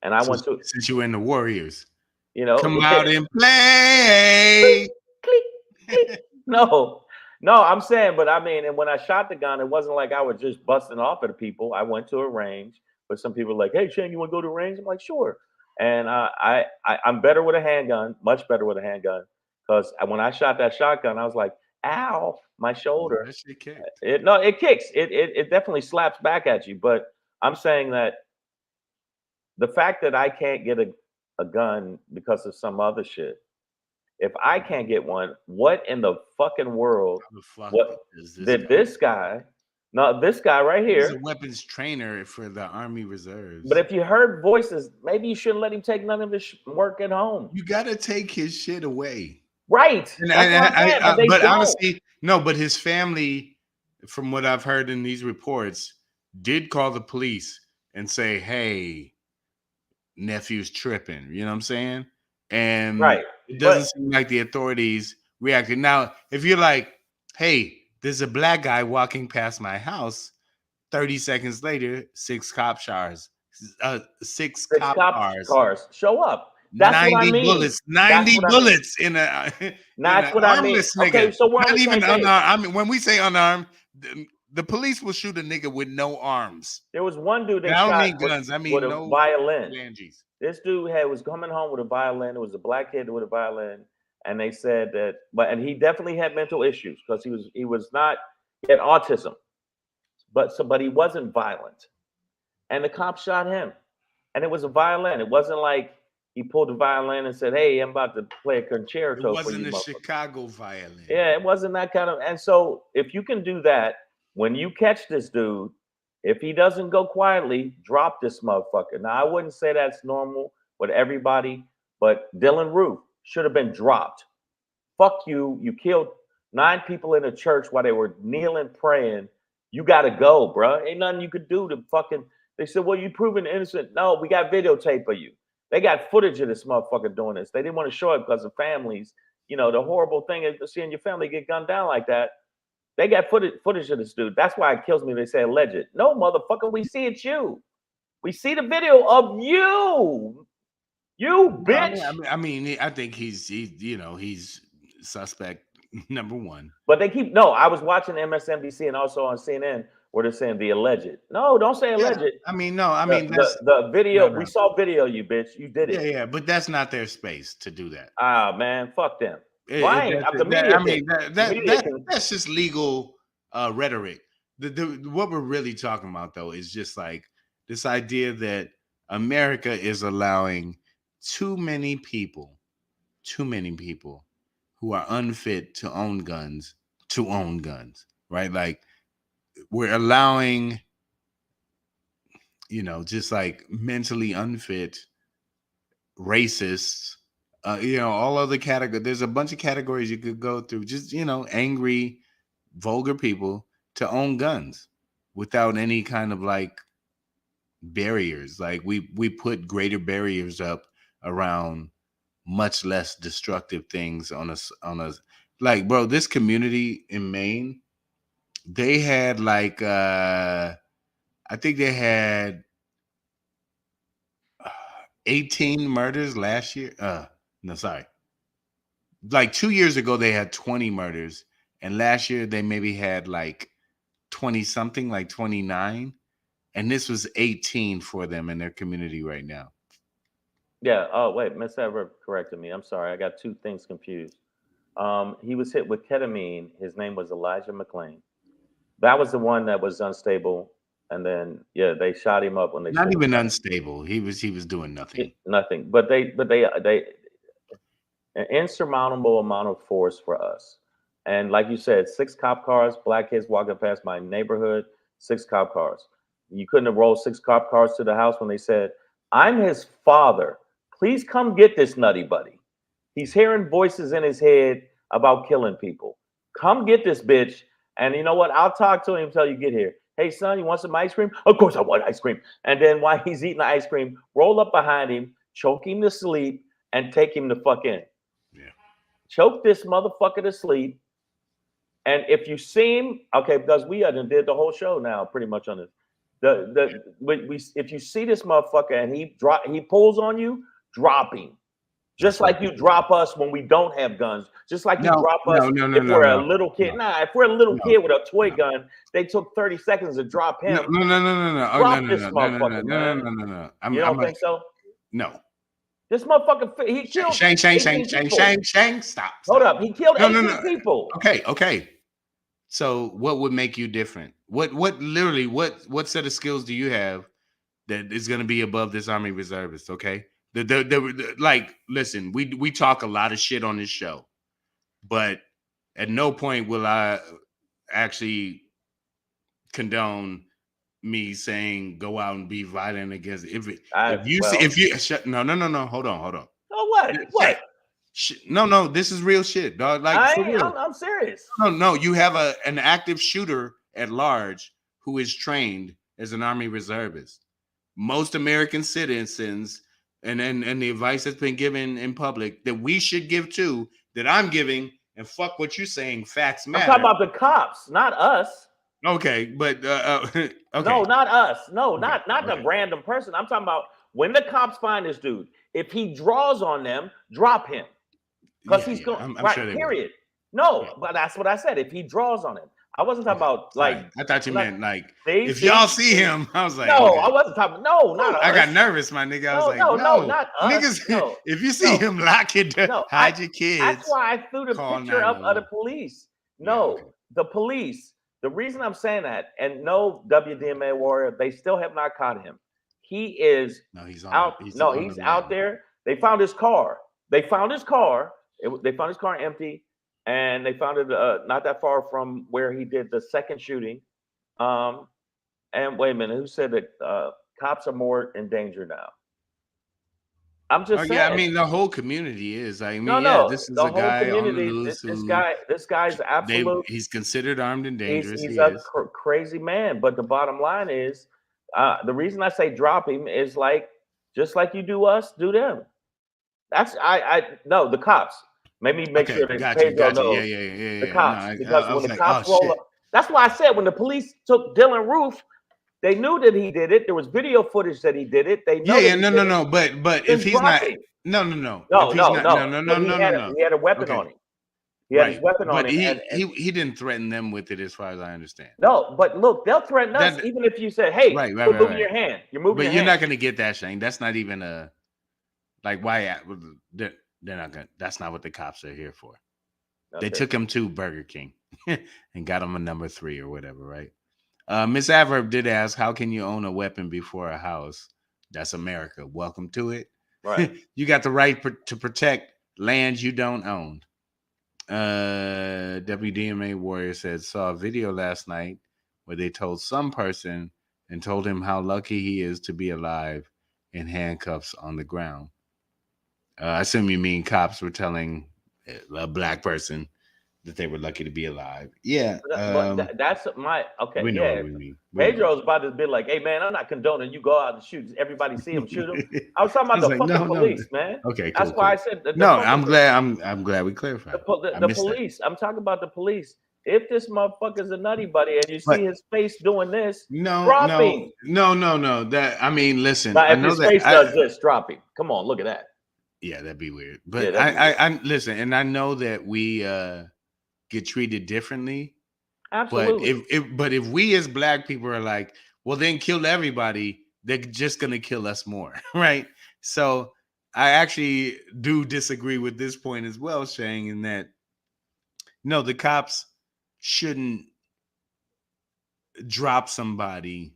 and I went to Since you were in the Warriors, you know come out and play. click click. No, no, I'm saying, but I mean, and when I shot the gun, it wasn't like I was just busting off at people. I went to a range, but some people were like, "Hey, Shane, you want to go to a range?" I'm like, "Sure." And I'm better with a handgun, much better with a handgun. Because when I shot that shotgun, I was like, "Ow, my Yeah, shoulder." that shit kicked. It kicks. It definitely slaps back at you. But I'm saying that the fact that I can't get a gun because of some other shit. If I can't get one, what in the fucking world? How the fuck What is this did guy? this guy? No, this guy right He's a here. weapons trainer for the Army But Reserves. if you heard voices, maybe you shouldn't let him take none of his work at home. You gotta take his shit away. Right. And That's what I'm saying. But they but don't. honestly, no, but his family, from what I've heard in these reports, did call the police and say, "Hey, nephew's tripping." You know what I'm saying? And Right. it But doesn't seem like the authorities reacted. Now, if you're like, "Hey, there's a black guy walking past my house," 30 seconds later, six six cop cop cars, cars show up. That's what I 90 mean. bullets, That's 90 what I mean. bullets in a in That's an what I mean. armless Okay, nigga, so we're on not the even same page. unarmed. I mean, when we say unarmed, the police will shoot a nigga with no arms. There was one dude they And I don't shot mean guns, I with mean a no violin. phalanges. This dude was coming home with a violin. It was a black kid with a violin, and they said that, and he definitely had mental issues because he was not he had autism, but he wasn't violent, and the cop shot him, and it was a violin. It wasn't like he pulled the violin and said, "Hey, I'm about to play a It concerto for wasn't you, a motherfucker." Chicago violin. Yeah, it wasn't that kind of. And so, if you can do that, when you catch this dude, if he doesn't go quietly, drop this motherfucker. Now, I wouldn't say that's normal with everybody, but Dylan Roof should have been dropped. Fuck you. You killed 9 people in a church while they were kneeling praying. You got to go, bro. Ain't nothing you could do to fucking. They said, well, you proven innocent. No, we got videotape of you. They got footage of this motherfucker doing this. They didn't want to show it because of families. The horrible thing is seeing your family get gunned down like that. They got footage of this dude. That's why it kills me. They say alleged. No, motherfucker, we see it's you. We see the video of you. You No, bitch. I think he's suspect number one. But they keep no. I was watching MSNBC and also on CNN where they're saying the alleged. No, don't say Yeah, alleged. that's The no, video. We no. saw video. You bitch. You did Yeah, it. yeah, but that's not their space to do that. Ah man, fuck them. Well, It, I ain't. that, The that- media I can. mean that The that media that can. that's just legal rhetoric. What we're really talking about though is just like this idea that America is allowing too many people, who are unfit to own guns, right? Like we're allowing, just like mentally unfit, racists, all other categories. There's a bunch of categories you could go through. Just angry, vulgar people to own guns without any kind of like barriers. Like we put greater barriers up around much less destructive things on us. Like, bro, this community in Maine, they had like I think they had 18 murders last year. No, sorry. Like 2 years ago, they had 20 murders, and last year they maybe had like 20 something, like 29, and this was 18 for them in their community right now. Yeah. Oh wait, Miss Ever corrected me. I'm sorry. I got two things confused. He was hit with ketamine. His name was Elijah McLean. That was the one that was unstable, and then yeah, they shot him up when they Not should even have. unstable. He was doing nothing. Nothing. But they an insurmountable amount of force for us. And like you said, 6 cop cars, black kids walking past my neighborhood, 6 cop cars. You couldn't have rolled 6 cop cars to the house when they said, I'm his father. Please come get this nutty buddy. He's hearing voices in his head about killing people. Come get this bitch. And you know what? I'll talk to him until you get here. Hey, son, you want some ice cream? Of course I want ice cream. And then while he's eating the ice cream, roll up behind him, choke him to sleep, and take him the fuck in. Yeah. Choke this motherfucker to sleep. And if you see him, okay, because we did the whole show now, pretty much on this. If you see this motherfucker and he pulls on you, drop him. Just like you drop us when we don't have guns. Just like you No, drop us no, no, no, if no, we're a no, little kid. no, Nah, if we're a little no, kid with a toy no, gun, they took 30 seconds to drop no, him. no, no, no, no, no. Oh, no, Drop no, this no, no, no, no, motherfucker, no, no, man. no, no, no. You don't think so? No. This motherfucker, he killed Shang, 18 people. stop. Hold up, he killed No, 18 people. Okay. So what would make you different? What set of skills do you have that is going to be above this Army reservist? Okay, like, listen, we talk a lot of shit on this show, but at no point will I actually condone me saying go out and be violent against it. If you no, hold on. Oh, what? No, this is real shit, dog. Like, for real. I'm serious. No, you have an active shooter at large who is trained as an Army reservist. Most American citizens, and the advice that's been given in public that we should give too, that I'm giving, and fuck what you're saying, facts matter. I'm talking about the cops, not us. Okay, but okay. No, not us. No, not the random person. I'm talking about when the cops find this dude, if he draws on them, drop him. Because he's going I'm right, sure period. No, but that's what I said. If he draws on him. I wasn't talking about like. I thought you meant like if y'all see him. I was like, no, okay. I wasn't talking. No, not us. I got nervous, my nigga. I was like, no, not us. Niggas, no, if you see him, lock your door, hide your kids. That's why I threw the picture up of the police. No, the police. The reason I'm saying that, and no WDMA warrior, they still have not caught him. He is out. He's out there. They found his car. They found his car empty. And they found it not that far from where he did the second shooting. And wait a minute, who said that cops are more in danger now? I'm just saying. Yeah, I mean the whole community is. I mean, this is a guy on the news. This guy's absolute. He's considered armed and dangerous. He's a crazy man. But the bottom line is, the reason I say drop him is like just like you do us, do them. That's the cops. Maybe make sure that Pedro knows the cops. Because when the cops roll up, that's why I said when the police took Dylan Roof, they knew that he did it. There was video footage that he did it. They know. No. But if he's not, no. He had a weapon on him. He had his weapon on him. He didn't threaten them with it, as far as I understand. No, but look, they'll threaten us even if you say, "Hey, you're moving your hand. You're moving." But you're not going to get that, Shane. That's not even a why. They're not gonna. That's not what the cops are here for. Okay. They took him to Burger King and got him a number 3 or whatever, right? Miss Adverb did ask, "How can you own a weapon before a house?" That's America. Welcome to it. Right. You got the right to protect lands you don't own. WDMA Warrior said, saw a video last night where they told some person and told him how lucky he is to be alive in handcuffs on the ground. I assume you mean cops were telling a black person that they were lucky to be alive. Yeah. That's my okay. We know what we mean. Pedro's about to be like, "Hey man, I'm not condoning you go out and shoot. Everybody see him shoot him." I was talking about the fucking police, man. Okay, that's why I said I'm glad we clarified. The police. That. I'm talking about the police. If this motherfucker's a nutty buddy and you see his face doing this, drop him. No. That, I mean, listen. Now, if his face does this, drop him. Come on, look at that. Yeah, that'd be weird. But I listen, and I know that we get treated differently. Absolutely. But if we as black people are like, well, then kill everybody, they're just gonna kill us more, right? So I actually do disagree with this point as well, Shane, in that no, the cops shouldn't drop somebody.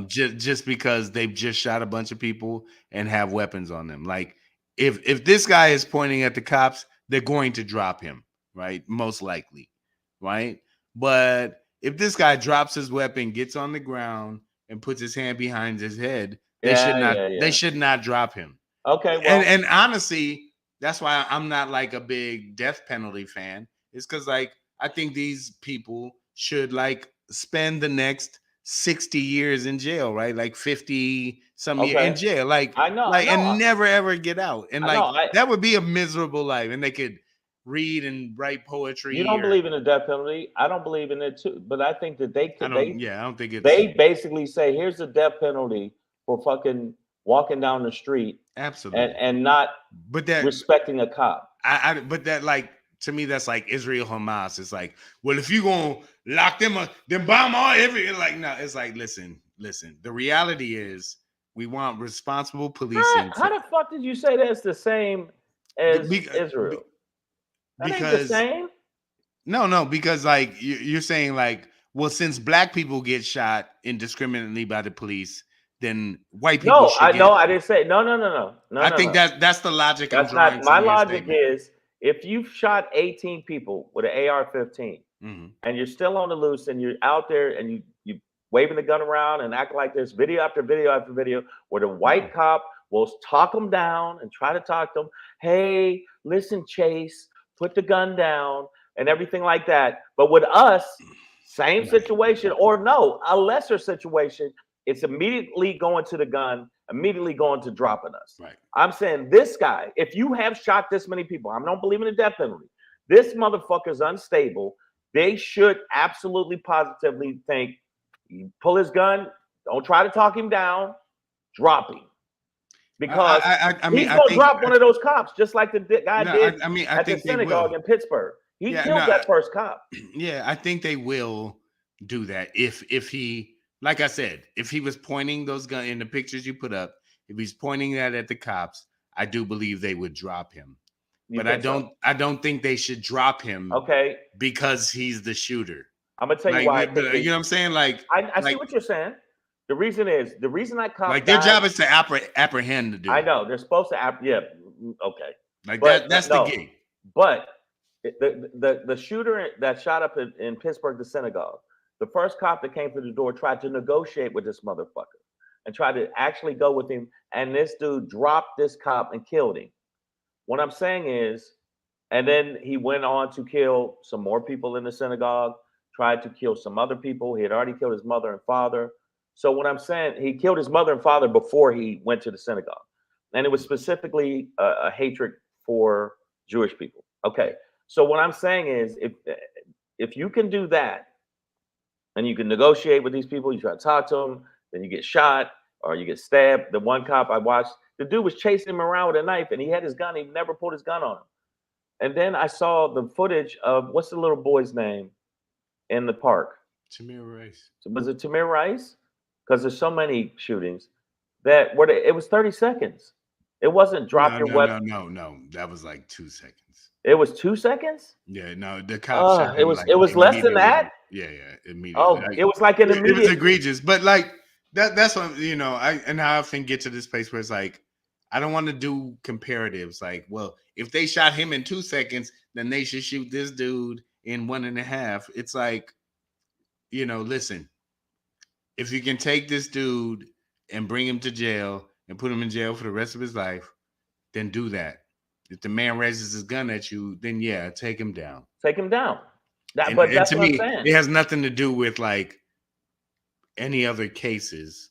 Just because they've just shot a bunch of people and have weapons on them. Like if this guy is pointing at the cops, they're going to drop him, right? Most likely, right? But if this guy drops his weapon, gets on the ground, and puts his hand behind his head, they should not. They should not drop him. Okay. Well, and honestly, that's why I'm not like a big death penalty fan. It's because like I think these people should like spend the next 60 years in jail, right? Like 50 some years in jail. Like I know, and never ever get out. And that would be a miserable life. And they could read and write poetry. You don't believe in the death penalty. I don't believe in it too. But I think that they could. I don't think it's. They basically say, here's the death penalty for fucking walking down the street. Absolutely. And not respecting a cop. But that like. To me, that's like Israel Hamas. It's like, well, if you gonna lock them up, then bomb all no. It's like, listen. The reality is We want responsible policing. How the fuck did you say that's the same as Israel? That ain't the Because same. no, because like you're saying like, well, since black people get shot indiscriminately by the police, then white people No, should get. I didn't say no. I think that's the logic I'm That's drawing not my from your logic. statement. Is if you've shot 18 people with an AR-15 and you're still on the loose and you're out there and you waving the gun around and act like there's video after video after video where the white cop will talk them down and try to talk them, hey, listen, Chase, put the gun down and everything like that. But with us, same situation or no, a lesser situation, it's immediately going to the gun, immediately going to dropping us. Right. I'm saying this guy, if you have shot this many people, I don't believe in the death penalty. This motherfucker's unstable. They should absolutely positively think, pull his gun, don't try to talk him down, drop him. Because I mean, he's going to drop one of those cops, just like the guy did at the synagogue in Pittsburgh. He killed that first cop. Yeah, I think they will do that if he, like I said, if he was pointing those guns in the pictures you put up, if he's pointing that at the cops, I do believe they would drop him. But I don't think they should drop him. Okay. Because he's the shooter. I'm gonna tell you why. You know what I'm saying? Like I see what you're saying. The reason I cop like their job is to apprehend the dude. I know they're supposed to yeah. Okay. Like that's the gig. But the shooter that shot up in Pittsburgh, the synagogue, the first cop that came through the door tried to negotiate with this motherfucker and tried to actually go with him. And this dude dropped this cop and killed him. What I'm saying is, and then he went on to kill some more people in the synagogue, tried to kill some other people. He had already killed his mother and father. So what I'm saying, he killed his mother and father before he went to the synagogue. And it was specifically a hatred for Jewish people. Okay. So what I'm saying is, if you can do that and you can negotiate with these people, you try to talk to them, then you get shot or you get stabbed. The one cop I watched, the dude was chasing him around with a knife and he had his gun. He never pulled his gun on him. And then I saw the footage of what's the little boy's name in the park? Tamir Rice. Was it Tamir Rice? Because there's so many shootings that it was 30 seconds. It wasn't drop your weapon. No. That was like 2 seconds. It was 2 seconds? Yeah, no, the cop shot him. It was less than that? Yeah, immediately. Oh, it was like an immediate. It was egregious. But like that's what, I often get to this place where it's like, I don't want to do comparatives. Like, well, if they shot him in 2 seconds, then they should shoot this dude in 1.5. It's like, listen, if you can take this dude and bring him to jail and put him in jail for the rest of his life, then do that. If the man raises his gun at you, then yeah, take him down. Take him down. But that's to what me, I'm saying. It has nothing to do with like any other cases.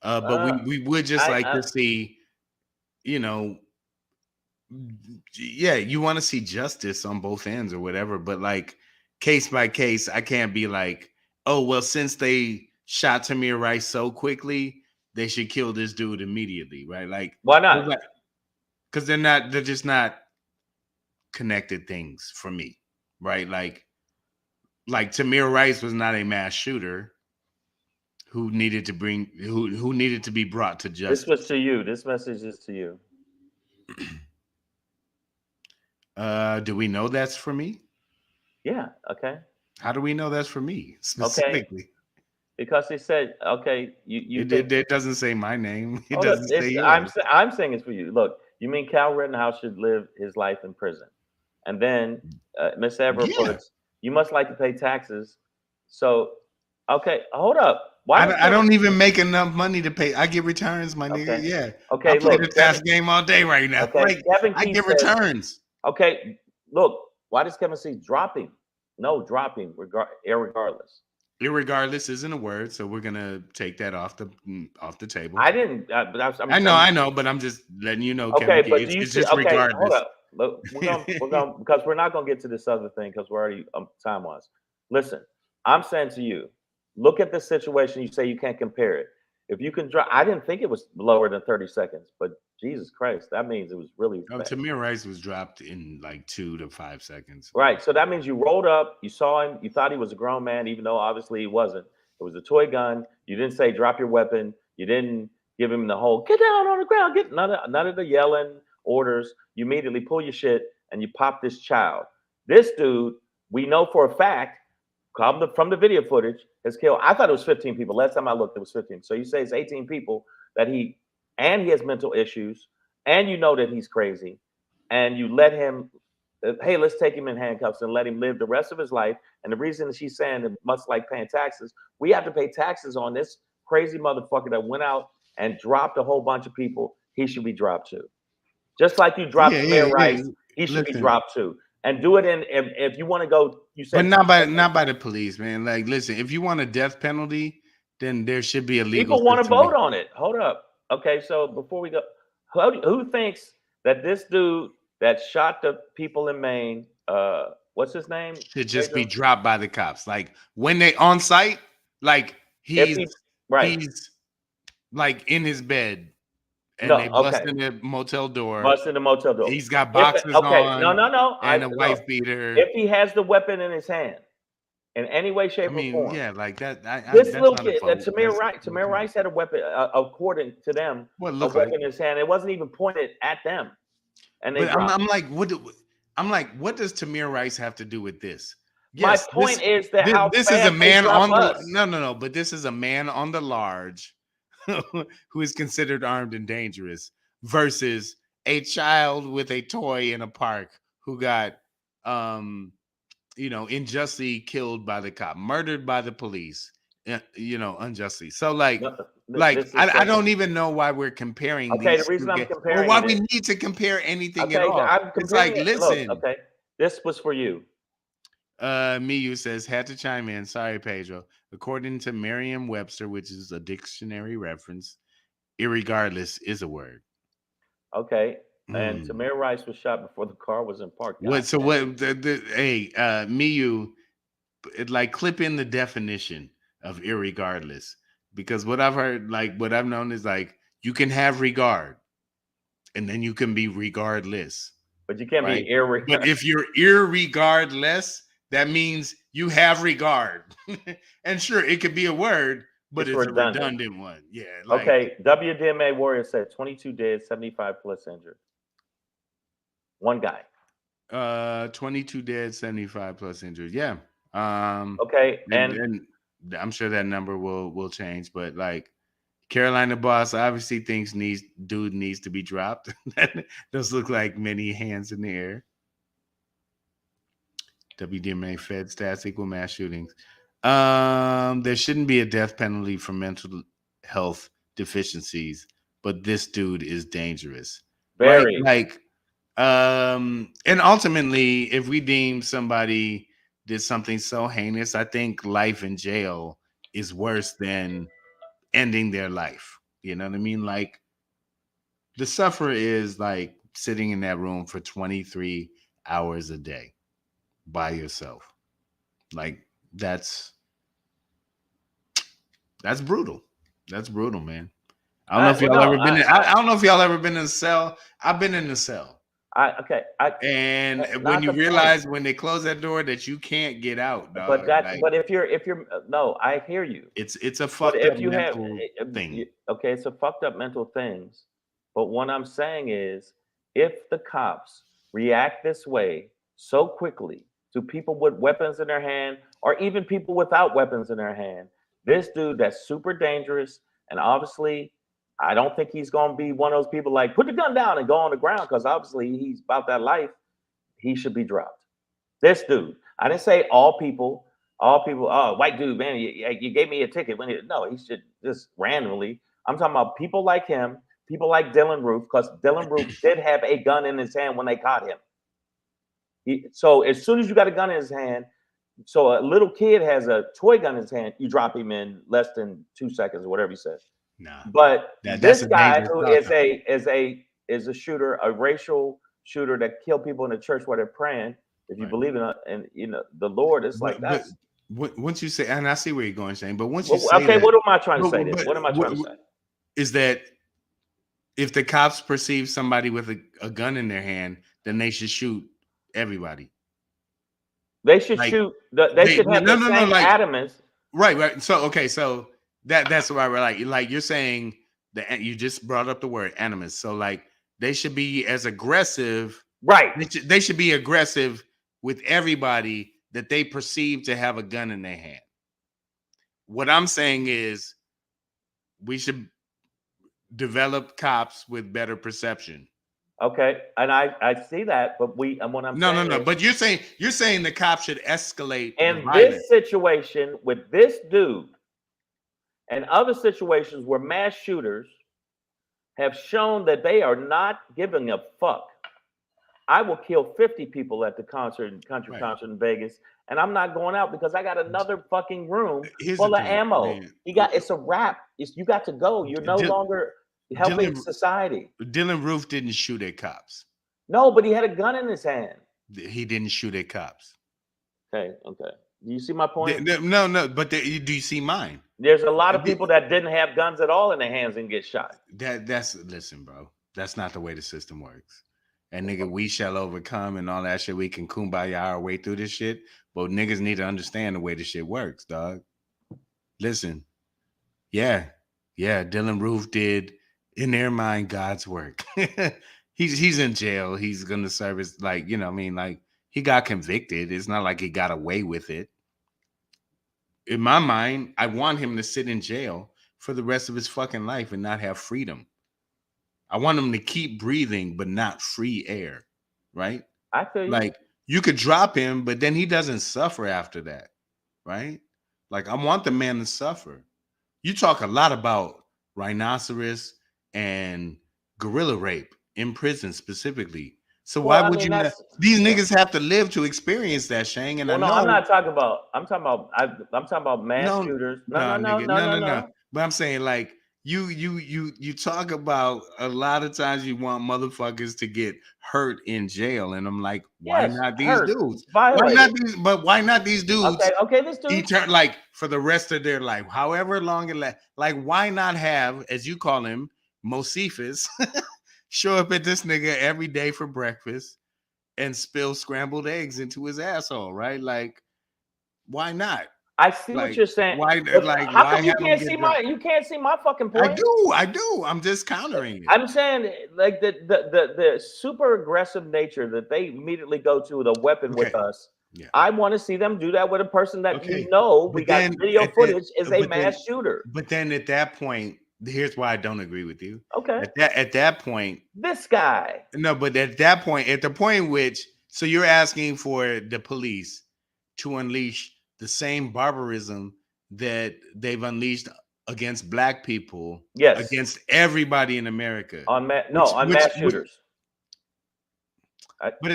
But we would just like to see, yeah, you want to see justice on both ends or whatever. But like case by case, I can't be like, oh, well, since they shot Tamir Rice so quickly, they should kill this dude immediately, right? Like, why not? Because they're just not connected things for me, right? Like Tamir Rice was not a mass shooter who needed to be brought to justice. This was to you. This message is to you. Do we know that's for me? Yeah. Okay. How do we know that's for me specifically? Okay. Because he said, okay, it doesn't say my name. It doesn't say yours. I'm saying it's for you. Look, you mean Cal Rittenhouse should live his life in prison. And then Miss Ever puts, you must like to pay taxes. So, okay, hold up. Why I don't even make enough money to pay. I get returns, my nigga. Yeah. Okay, I play the tax game all day right now. Okay, like, I get returns. Okay, look, why does Kevin C drop him? No, drop him irregardless. Irregardless isn't a word, so we're gonna take that off the table. I didn't. But I know, but I'm just letting you know. Okay, Kevin, but it's just regardless. Hold up. Look, we're gonna because we're not gonna get to this other thing because we're already time wise. Listen, I'm saying to you, look at the situation. You say you can't compare it. If you can drop, I didn't think it was lower than 30 seconds, but Jesus Christ, that means it was really. Tamir Rice was dropped in like 2 to 5 seconds. Right. So that means you rolled up, you saw him, you thought he was a grown man, even though obviously he wasn't. It was a toy gun. You didn't say drop your weapon. You didn't give him the whole get down on the ground, get none of the yelling orders. You immediately pull your shit and you pop this child. This dude, we know for a fact, from the video footage, has killed. I thought it was 15 people. Last time I looked, it was 15. So you say it's 18 people that he has mental issues, and you know that he's crazy, and you let him. Hey, let's take him in handcuffs and let him live the rest of his life. And the reason that she's saying that much like paying taxes, we have to pay taxes on this crazy motherfucker that went out and dropped a whole bunch of people. He should be dropped too. Just like you dropped Mayor Rice, he should be dropped too. And do it in if you want to go. You said, but not by the police, man. Like, listen, if you want a death penalty, then there should be a legal. People want to vote on it. Hold up. Okay, so before we go, who thinks that this dude that shot the people in Maine, what's his name? Should just be dropped by the cops. Like when they on site, like he's like in his bed. And they bust in the motel door. He's got boxes on. No. And a wife beater. If he has the weapon in his hand, in any way, shape, or form. Yeah, like that. This little kid, Tamir Rice had a weapon, according to them, a weapon in his hand. It wasn't even pointed at them. And I'm like, what does Tamir Rice have to do with this? Yes, my point is that this is a man on the no, but this is a man on the large who is considered armed and dangerous versus a child with a toy in a park who got unjustly killed by the cop, murdered by the police, unjustly. So like I don't even know why we're comparing these. The reason I'm comparing, or why we need to compare anything at all. It's like, listen. Look, okay, this was for you. Miyu says, had to chime in. Sorry, Pedro. According to Merriam-Webster, which is a dictionary reference, irregardless is a word. Okay. And Tamir Rice was shot before the car was in park. Miyu, like clip in the definition of irregardless, because what I've heard, like what I've known is like you can have regard and then you can be regardless. But you can't be irregardless. But if you're irregardless, that means you have regard. And sure, it could be a word, but it's a redundant one. Yeah. Okay. WDMA Warrior said 22 dead, 75 plus injured. One guy. 22 dead, 75 plus injured. Yeah. Okay. And I'm sure that number will change, but like Carolina boss obviously thinks dude needs to be dropped. Those look like many hands in the air. WDMA Fed stats equal mass shootings. There shouldn't be a death penalty for mental health deficiencies, but this dude is dangerous. Very. Right? Like, and ultimately, if we deem somebody did something so heinous, I think life in jail is worse than ending their life. You know what I mean? Like, the sufferer is like sitting in that room for 23 hours a day by yourself. Like, that's brutal. That's brutal, man. I don't know if y'all ever been I don't know if y'all ever been in a cell. I've been in a cell. And when you realize when they close that door that you can't get out, dog, but if you're no, I hear you. It's a fucked up mental thing. Okay, it's a fucked up mental things. But what I'm saying is, if the cops react this way so quickly to people with weapons in their hand, or even people without weapons in their hand, this dude that's super dangerous, and obviously I don't think he's going to be one of those people like put the gun down and go on the ground, because obviously he's about that life. He should be dropped. This dude. I didn't say all people. Oh, white dude, man, you gave me a ticket. No, he should just randomly. I'm talking about people like him, people like Dylan Roof, because Dylan Roof did have a gun in his hand when they caught him. So as soon as you got a gun in his hand, so a little kid has a toy gun in his hand, you drop him in less than 2 seconds or whatever you said. Nah, but this guy who is a shooter, a racial shooter that killed people in the church while they're praying. If you believe in the Lord, it's like that. Once you say, and I see where you're going, Shane, but once you say, okay, what am I trying to say? What am I trying to say? Is that if the cops perceive somebody with a gun in their hand, then they should shoot everybody. They should shoot. They should have the same adamants. Right. So okay, so that's why we're like you're saying You just brought up the word animus. So like they should be as aggressive. Right. They should be aggressive with everybody that they perceive to have a gun in their hand. What I'm saying is we should develop cops with better perception. Okay, and I see that, but what I'm saying No. is, But you're saying the cops should escalate the in violence. this situation with this dude and other situations where mass shooters have shown that they are not giving a fuck. I will kill 50 people at the country Right. concert in Vegas, and I'm not going out because I got another fucking room Here's the full of thing, ammo. man. It's a wrap. You got to go. You're no longer helping Dylan society. Dylan Roof didn't shoot at cops. No, but he had a gun in his hand. He didn't shoot at cops. Okay. Do you see my point? No. But do you see mine? There's a lot of people that didn't have guns at all in their hands and get shot. Listen, bro. That's not the way the system works. And nigga, we shall overcome and all that shit. We can kumbaya our way through this shit. But niggas need to understand the way this shit works, dog. Listen. Yeah. Dylan Roof did, in their mind, God's work. He's in jail. He's gonna serve his, like, you know what I mean? Like, he got convicted. It's not like he got away with it. In my mind, I want him to sit in jail for the rest of his fucking life and not have freedom. I want him to keep breathing, but not free air, right? I feel you. Like, you could drop him, but then he doesn't suffer after that, right? Like, I want the man to suffer. You talk a lot about rhinoceros and gorilla rape in prison specifically. So why would you not? These niggas have to live to experience that, Shang. And I know I'm not talking about. I'm talking about mass shooters. No. But I'm saying, like, you talk about a lot of times you want motherfuckers to get hurt in jail, and I'm like, why not these dudes? Violated. Why not these? But why not these dudes? Okay, this dude. Like for the rest of their life, however long it lasts. Like, why not have, as you call him, Mosifus, show up at this nigga every day for breakfast and spill scrambled eggs into his asshole, right? Like, why not? I see what you're saying. Why? Like, how why come you can't see my? You can't see my fucking point. I do. I'm just countering it. I'm saying, like, the super aggressive nature that they immediately go to with a weapon with us. Yeah. I want to see them do that with a person that we got video footage is a mass shooter. But then at that point, here's why I don't agree with you. Okay. At that point, this guy. No, but at that point, at the point in which, so you're asking for the police to unleash the same barbarism that they've unleashed against black people, against everybody in America. On mass shooters. But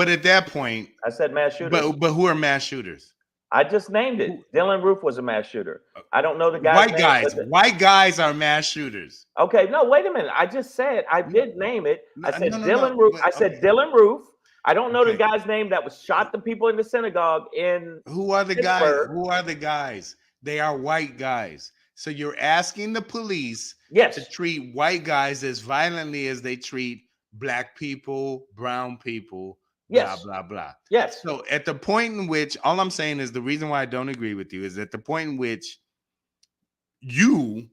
at that point, I said mass shooters. But who are mass shooters? I just named it. Dylan Roof was a mass shooter. I don't know the guy. White guys are mass shooters. Okay, no, wait a minute. I just said I did name it. I said Dylan Roof. I said Dylan Roof. I don't know the guy's name that was shot the people in the synagogue in. Who are the guys? Who are the guys? They are white guys. So you're asking the police to treat white guys as violently as they treat black people, brown people, blah, blah, blah. Yes. So at the point in which, all I'm saying is the reason why I don't agree with you is at the point in which you,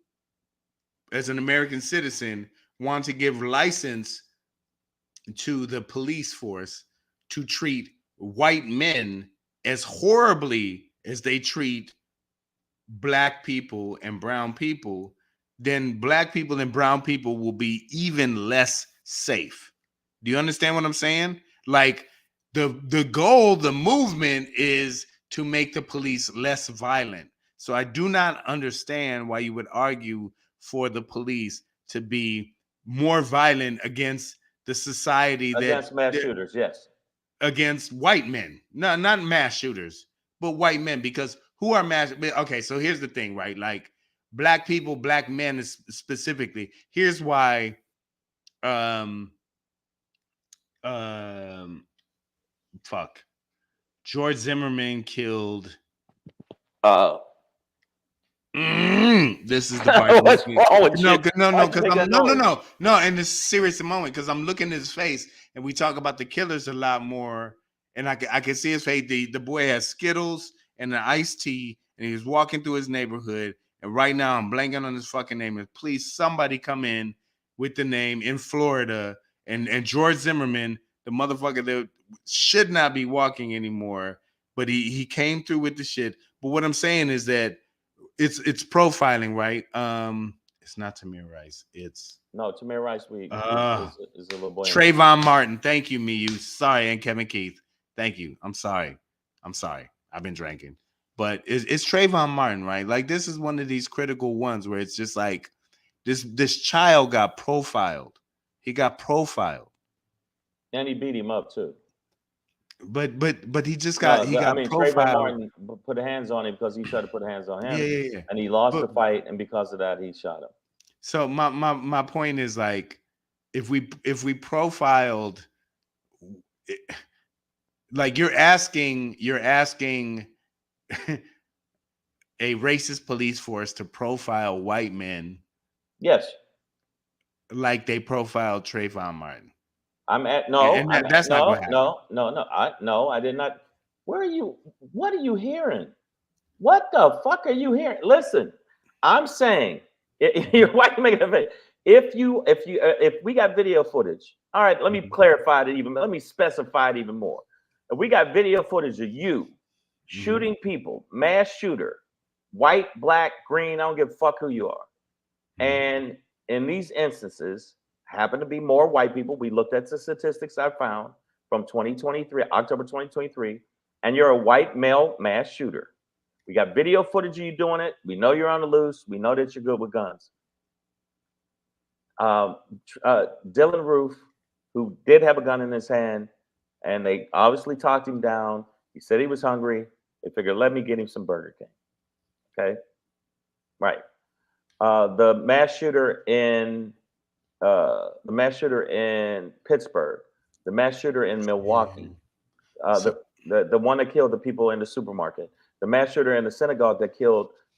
as an American citizen, want to give license to the police force to treat white men as horribly as they treat black people and brown people, then black people and brown people will be even less safe. Do you understand what I'm saying? Like, the goal, the movement is to make the police less violent. So I do not understand why you would argue for the police to be more violent against the society against mass shooters, against white men. No, not mass shooters, but white men, because who are mass? Okay, so here's the thing, right? Like, black people, black men specifically. Here's why George Zimmerman killed this is the part. What's wrong with you? No, in this serious moment, because I'm looking at his face and we talk about the killers a lot more, and I can see his face. The boy has Skittles and an iced tea, and he was walking through his neighborhood, And right now, I'm blanking on his fucking name. And please, somebody come in with the name in Florida. And George Zimmerman, the motherfucker that should not be walking anymore, but he came through with the shit. But what I'm saying is that it's profiling, right? It's not Tamir Rice. It's Tamir Rice. Is a little boy. Trayvon Martin. Thank you, Miyu. Sorry, and Kevin Keith. Thank you. I'm sorry. I've been drinking. But it's Trayvon Martin, right? Like, this is one of these critical ones where it's just like this child got profiled. He got profiled. And he beat him up too. But he just got profiled. Trayvon Martin put hands on him because he tried to put hands on him. Yeah. And he lost the fight, and because of that, he shot him. So my point is, like, if we profiled, like, you're asking a racist police force to profile white men. Yes. Like they profiled Trayvon Martin. That's not going to happen. No, I did not. What are you hearing? What the fuck are you hearing? Listen, I'm saying, why are you making a face? If we got video footage, all right, let me clarify it let me specify it even more. If we got video footage of you shooting people, mass shooter, white, black, green, I don't give a fuck who you are. And in these instances, happen to be more white people. We looked at the statistics I found from 2023, October 2023, and you're a white male mass shooter. We got video footage of you doing it. We know you're on the loose. We know that you're good with guns. Dylan Roof, who did have a gun in his hand, and they obviously talked him down. He said he was hungry. They figured, let me get him some Burger King. Okay, right. The mass shooter in Pittsburgh, the mass shooter in Milwaukee, the one that killed the people in the supermarket, the mass shooter in the synagogue that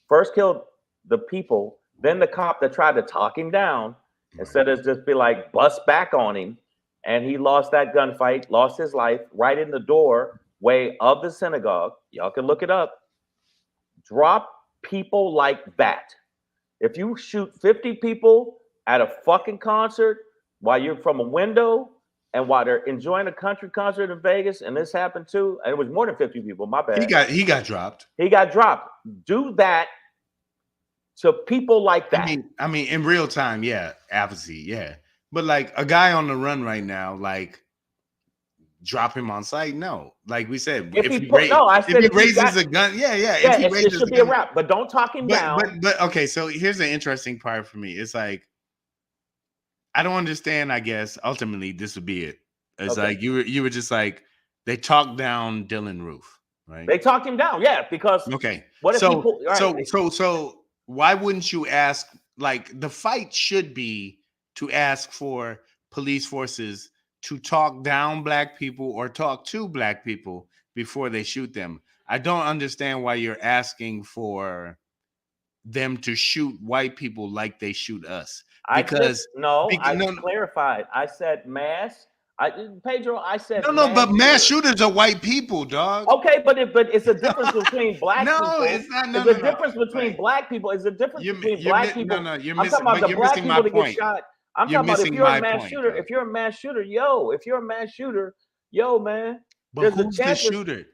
first killed the people, then the cop that tried to talk him down instead of just be like bust back on him, and he lost that gunfight, lost his life right in the doorway of the synagogue. Y'all can look it up. Drop people like that. If you shoot 50 people at a fucking concert while you're from a window and while they're enjoying a country concert in Vegas, and this happened too, and it was more than 50 people, my bad. He got dropped. He got dropped. Do that to people like that. I mean, in real time, yeah, obviously, yeah. But like a guy on the run right now, like, drop him on site? No. Like we said, if he raises a gun, it should be a wrap. But don't talk him down. But okay, so here's the interesting part for me. It's like, I don't understand. I guess ultimately this would be it. It's like you were just like, they talked down Dylan Roof, right? They talked him down, yeah, because what if so why wouldn't you ask? Like, the fight should be to ask for police forces to talk down black people or talk to black people before they shoot them. I don't understand why you're asking for them to shoot white people like they shoot us. I clarified. I said mass. Pedro, I said but mass shooters are white people, dog. Okay, but it's a difference between black people. No, it's not. No, There's a difference between black people. It's a difference between black people. No, you're I'm missing. talking about the black people that get shot. I'm talking about if you're a mass shooter. If you're a mass shooter, man. But who's the shooter?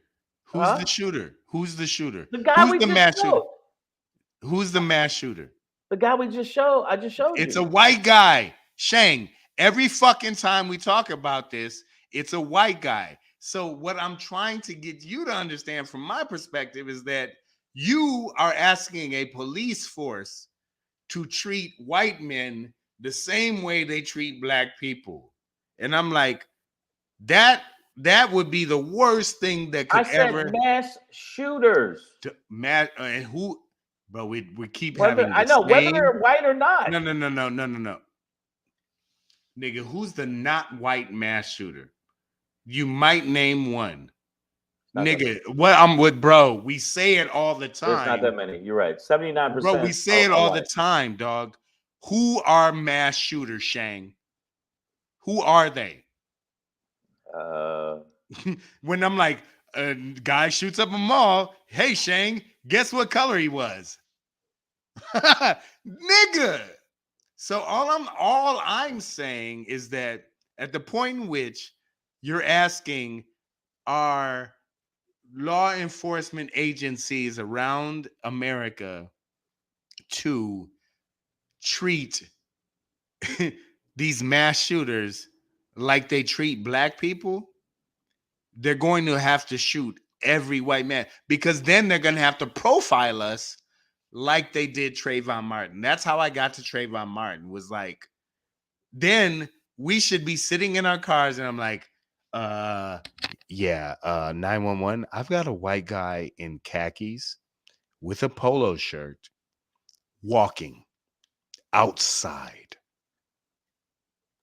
Who's the shooter? Who's the shooter? The guy we just showed. Who's the mass shooter? The guy we just showed. I just showed you. It's a white guy. Shang. Every fucking time we talk about this, it's a white guy. So what I'm trying to get you to understand from my perspective is that you are asking a police force to treat white men the same way they treat black people. And I'm like, that would be the worst thing that could ever. I said mass shooters. And who, bro, we keep whether, having I know, whether they're white or not. No. Nigga, who's the not white mass shooter? You might name one. Nigga, what I'm with, bro. We say it all the time. There's not that many. You're right. 79%. Bro, we say it all the time, dog. Who are mass shooters, Shang? Who are they? When I'm like, a guy shoots up a mall. Hey, Shang, guess what color he was? Nigga. So all I'm saying is that at the point in which you're asking our law enforcement agencies around America to treat these mass shooters like they treat black people, they're going to have to shoot every white man, because then they're going to have to profile us like they did Trayvon Martin. That's how I got to Trayvon Martin, was like, then we should be sitting in our cars and I'm like, yeah, 911, I've got a white guy in khakis with a polo shirt walking outside.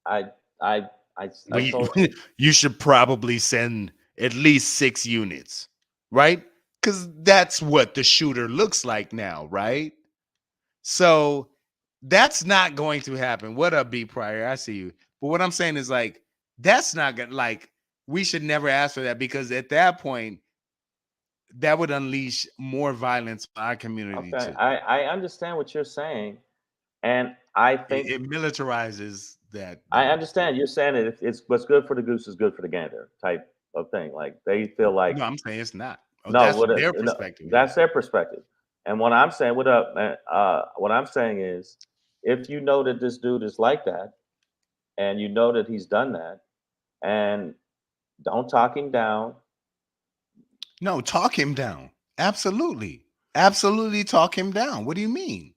I I I We told you. you should probably send at least 6 units, right? Cuz that's what the shooter looks like now, right? So that's not going to happen. What up, B Prior? I see you. But what I'm saying is, like, that's not gonna, like, we should never ask for that, because at that point that would unleash more violence in our community Okay, too. I understand what you're saying, and I think It militarizes that I that understand you're saying that it's what's good for the goose is good for the gander type of thing. Like they feel like No, I'm saying it's not. Oh, no, that's what what their no, perspective is. that's their perspective. And what I'm saying, what up, man? What I'm saying is, if you know that this dude is like that, and you know that he's done that, and don't talk him down. No, talk him down. Absolutely. Absolutely talk him down. What do you mean?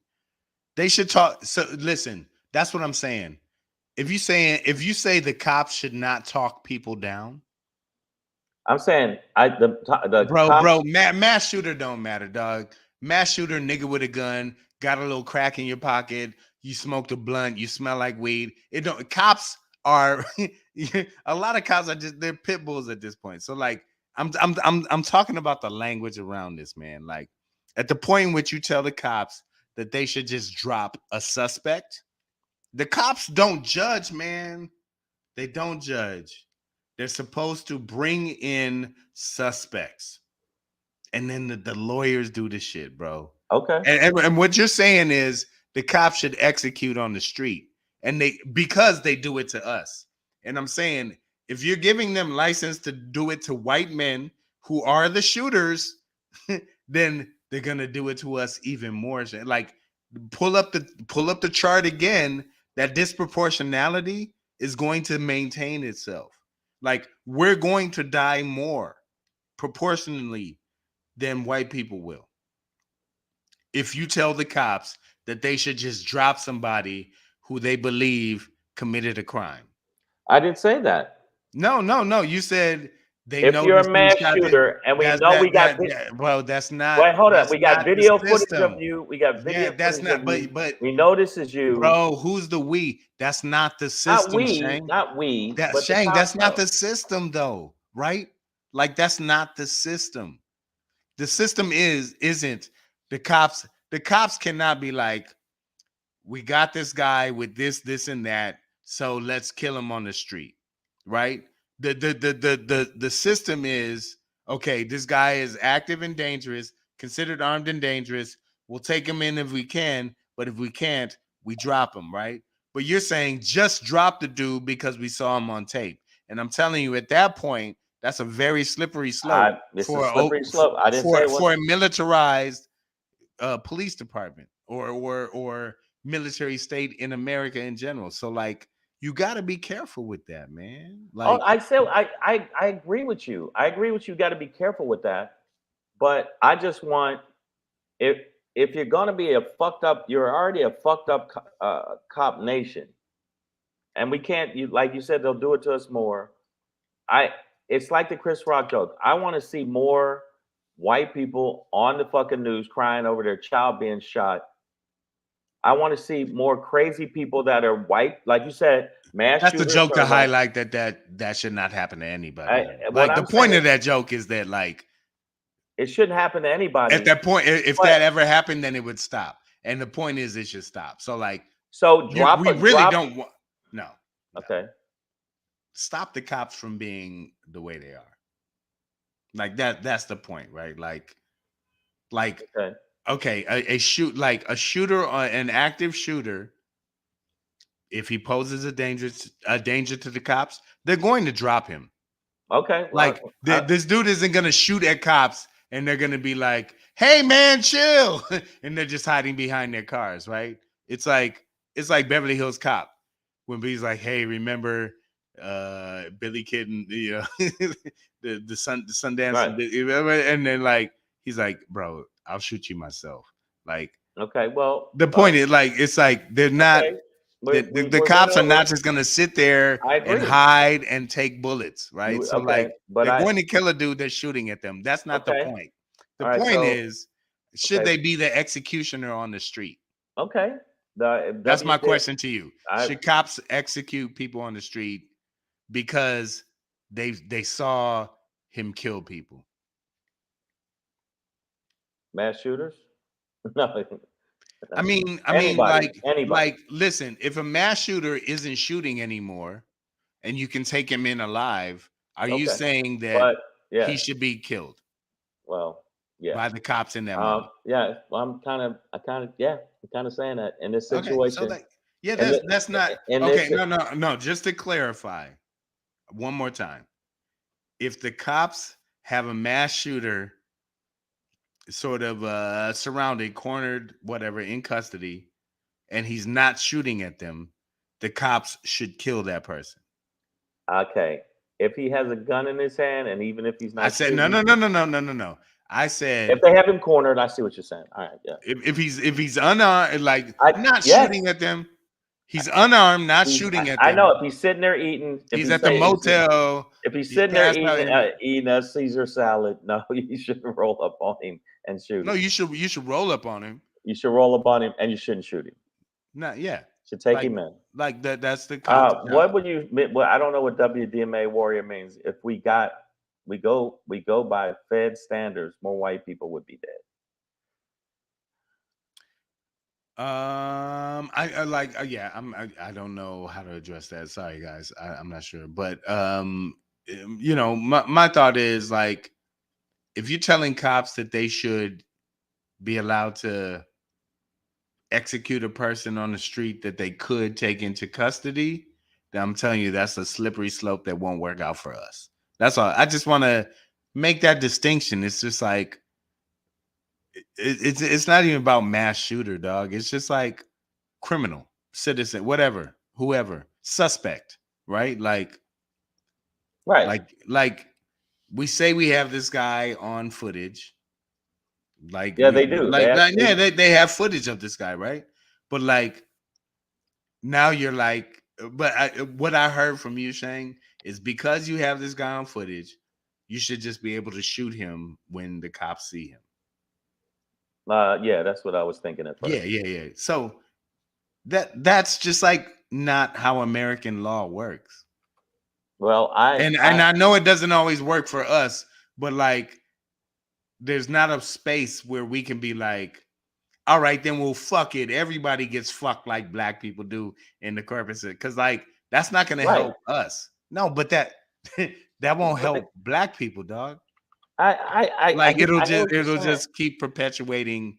They should talk. So listen, that's what I'm saying. If you say the cops should not talk people down, I'm saying the cops. bro, mass shooter don't matter, dog. Mass shooter, nigga with a gun, got a little crack in your pocket, you smoked a blunt, you smell like weed. It don't. Cops are a lot of cops are just, they're pit bulls at this point. So like, I'm talking about the language around this, man. Like, at the point in which you tell the cops that they should just drop a suspect, the cops don't judge, man. They don't judge. They're supposed to bring in suspects, and then the lawyers do the shit, bro. Okay, And what you're saying is the cops should execute on the street, and they, because they do it to us. And I'm saying, if you're giving them license to do it to white men who are the shooters, then they're gonna do it to us even more. Like, pull up the chart again. That disproportionality is going to maintain itself. Like, we're going to die more proportionally than white people will if you tell the cops that they should just drop somebody who they believe committed a crime. I didn't say that. No, no, no. You said they If you're a noticed you mass shot this. shooter and we That's know we got well, that's not wait, hold up. We got the video footage of system. you. We got Yeah, video that's footage not, of you. but We know this is you. bro, who's the we? That's not the system, Shane. Not we, That but the Shane, cops that's not know. the system though, right? Like, that's not the system. The system isn't the cops cannot be like, we got this guy with this and that, so let's kill him on the street, right? The system is, okay, this guy is active and dangerous, considered armed and dangerous, we'll take him in if we can, but if we can't, we drop him, right? But you're saying just drop the dude because we saw him on tape. And I'm telling you, at that point, that's a very slippery slope It's a slippery slope. I didn't say it for a wasn't. militarized police department or military state in America in general. So like, you got to be careful with that, man. Oh, Like, I said I agree with you. I agree with you. Got to be careful with that. But I just want if if you're gonna be a fucked up, you're already a fucked up cop nation, and we can't. You like you said, they'll do it to us more. I It's like the Chris Rock joke. I want to see more white people on the fucking news crying over their child being shot. I want to see more crazy people that are white, like you said, mass that's the shooters joke to are white. highlight that should not happen to anybody. What Like, the I'm saying point is, of that joke is that, like, it shouldn't happen to at anybody. that point, if But that ever happened, then it would stop. And the point is, it should stop. So like, so we really don't want, no, no, Okay. stop the cops from being the way they are. Like, that's the point, right? Like, Okay. Okay, a shooter or an active shooter, if he poses a danger to the cops, they're going to drop him. Okay, well, Like this dude isn't gonna shoot at cops and they're gonna be like, "Hey man, chill," and they're just hiding behind their cars, right? It's like Beverly Hills Cop when he's like, "Hey, remember Billy Kid and the Sundance," right. and then like he's like, "Bro, I'll shoot you myself." Like Okay, well, the point is, like, it's like they're not okay, the we're cops are gonna. not just gonna sit there I and agree. hide and take bullets, right? You So okay? like But they're I going to kill a dude that's shooting at them. That's not the okay. point. The All right. point So is, should okay, they be the executioner on the street? okay. The That's my WD. question to you. I Should cops execute people on the street because they saw him kill people? mass shooters. No, Like anybody. listen, if a mass shooter isn't shooting anymore and you can take him in alive, are you Okay, saying that but he yeah. should be killed Well, yeah. by the cops in that moment? Yeah. Well, yeah. I'm kind of saying that in this Okay, so situation, like, yeah, and that's not in okay. this, No. Just to clarify, one more time, if the cops have a mass shooter sort of surrounded, cornered, whatever, in custody, and he's not shooting at them, the cops should kill that person. okay. If he has a gun in his hand, and even if he's I not said no, shooting, no, no, no, no, no, no, no. I if said they have him cornered, I see what you're saying. All right, yeah. if he's unarmed, like not Yes, shooting at them, he's unarmed, not he's. shooting at I know them. if he's sitting there eating, He's at the motel. if he's He's sitting there passed out. eating a Caesar salad, no, you shouldn't roll up on him and shoot No, him. you should roll up on him. You should roll up on him, and you shouldn't shoot him. Not yeah. You should take Like him in. that's the cop's job. What would you? Well, I don't know what WDMA warrior means. If we go by Fed standards, more white people would be dead. I like yeah. I don't know how to address that. Sorry, guys. I'm not sure, but my thought is like if you're telling cops that they should be allowed to execute a person on the street that they could take into custody, then I'm telling you that's a slippery slope that won't work out for us. That's all. I just want to make that distinction. It's just like it's not even about mass shooter, dog. It's just like criminal, citizen, whatever, whoever, suspect, right? Right. Like we say we have this guy on footage. Like Yeah, they do. They yeah, actually. they have footage of this guy, right? But like now you're like, what I heard from you saying is because you have this guy on footage, you should just be able to shoot him when the cops see him. Yeah, that's what I was thinking at first. Yeah. So that's just like not how American law works. Well, And I know it doesn't always work for us, but like there's not a space where we can be like, all right, then we'll fuck it. Everybody gets fucked like black people do in the corporate sector. Cause like that's not gonna right. help us. No, but that that won't But help black people, dog. I Like hear what you're it'll saying. just keep perpetuating.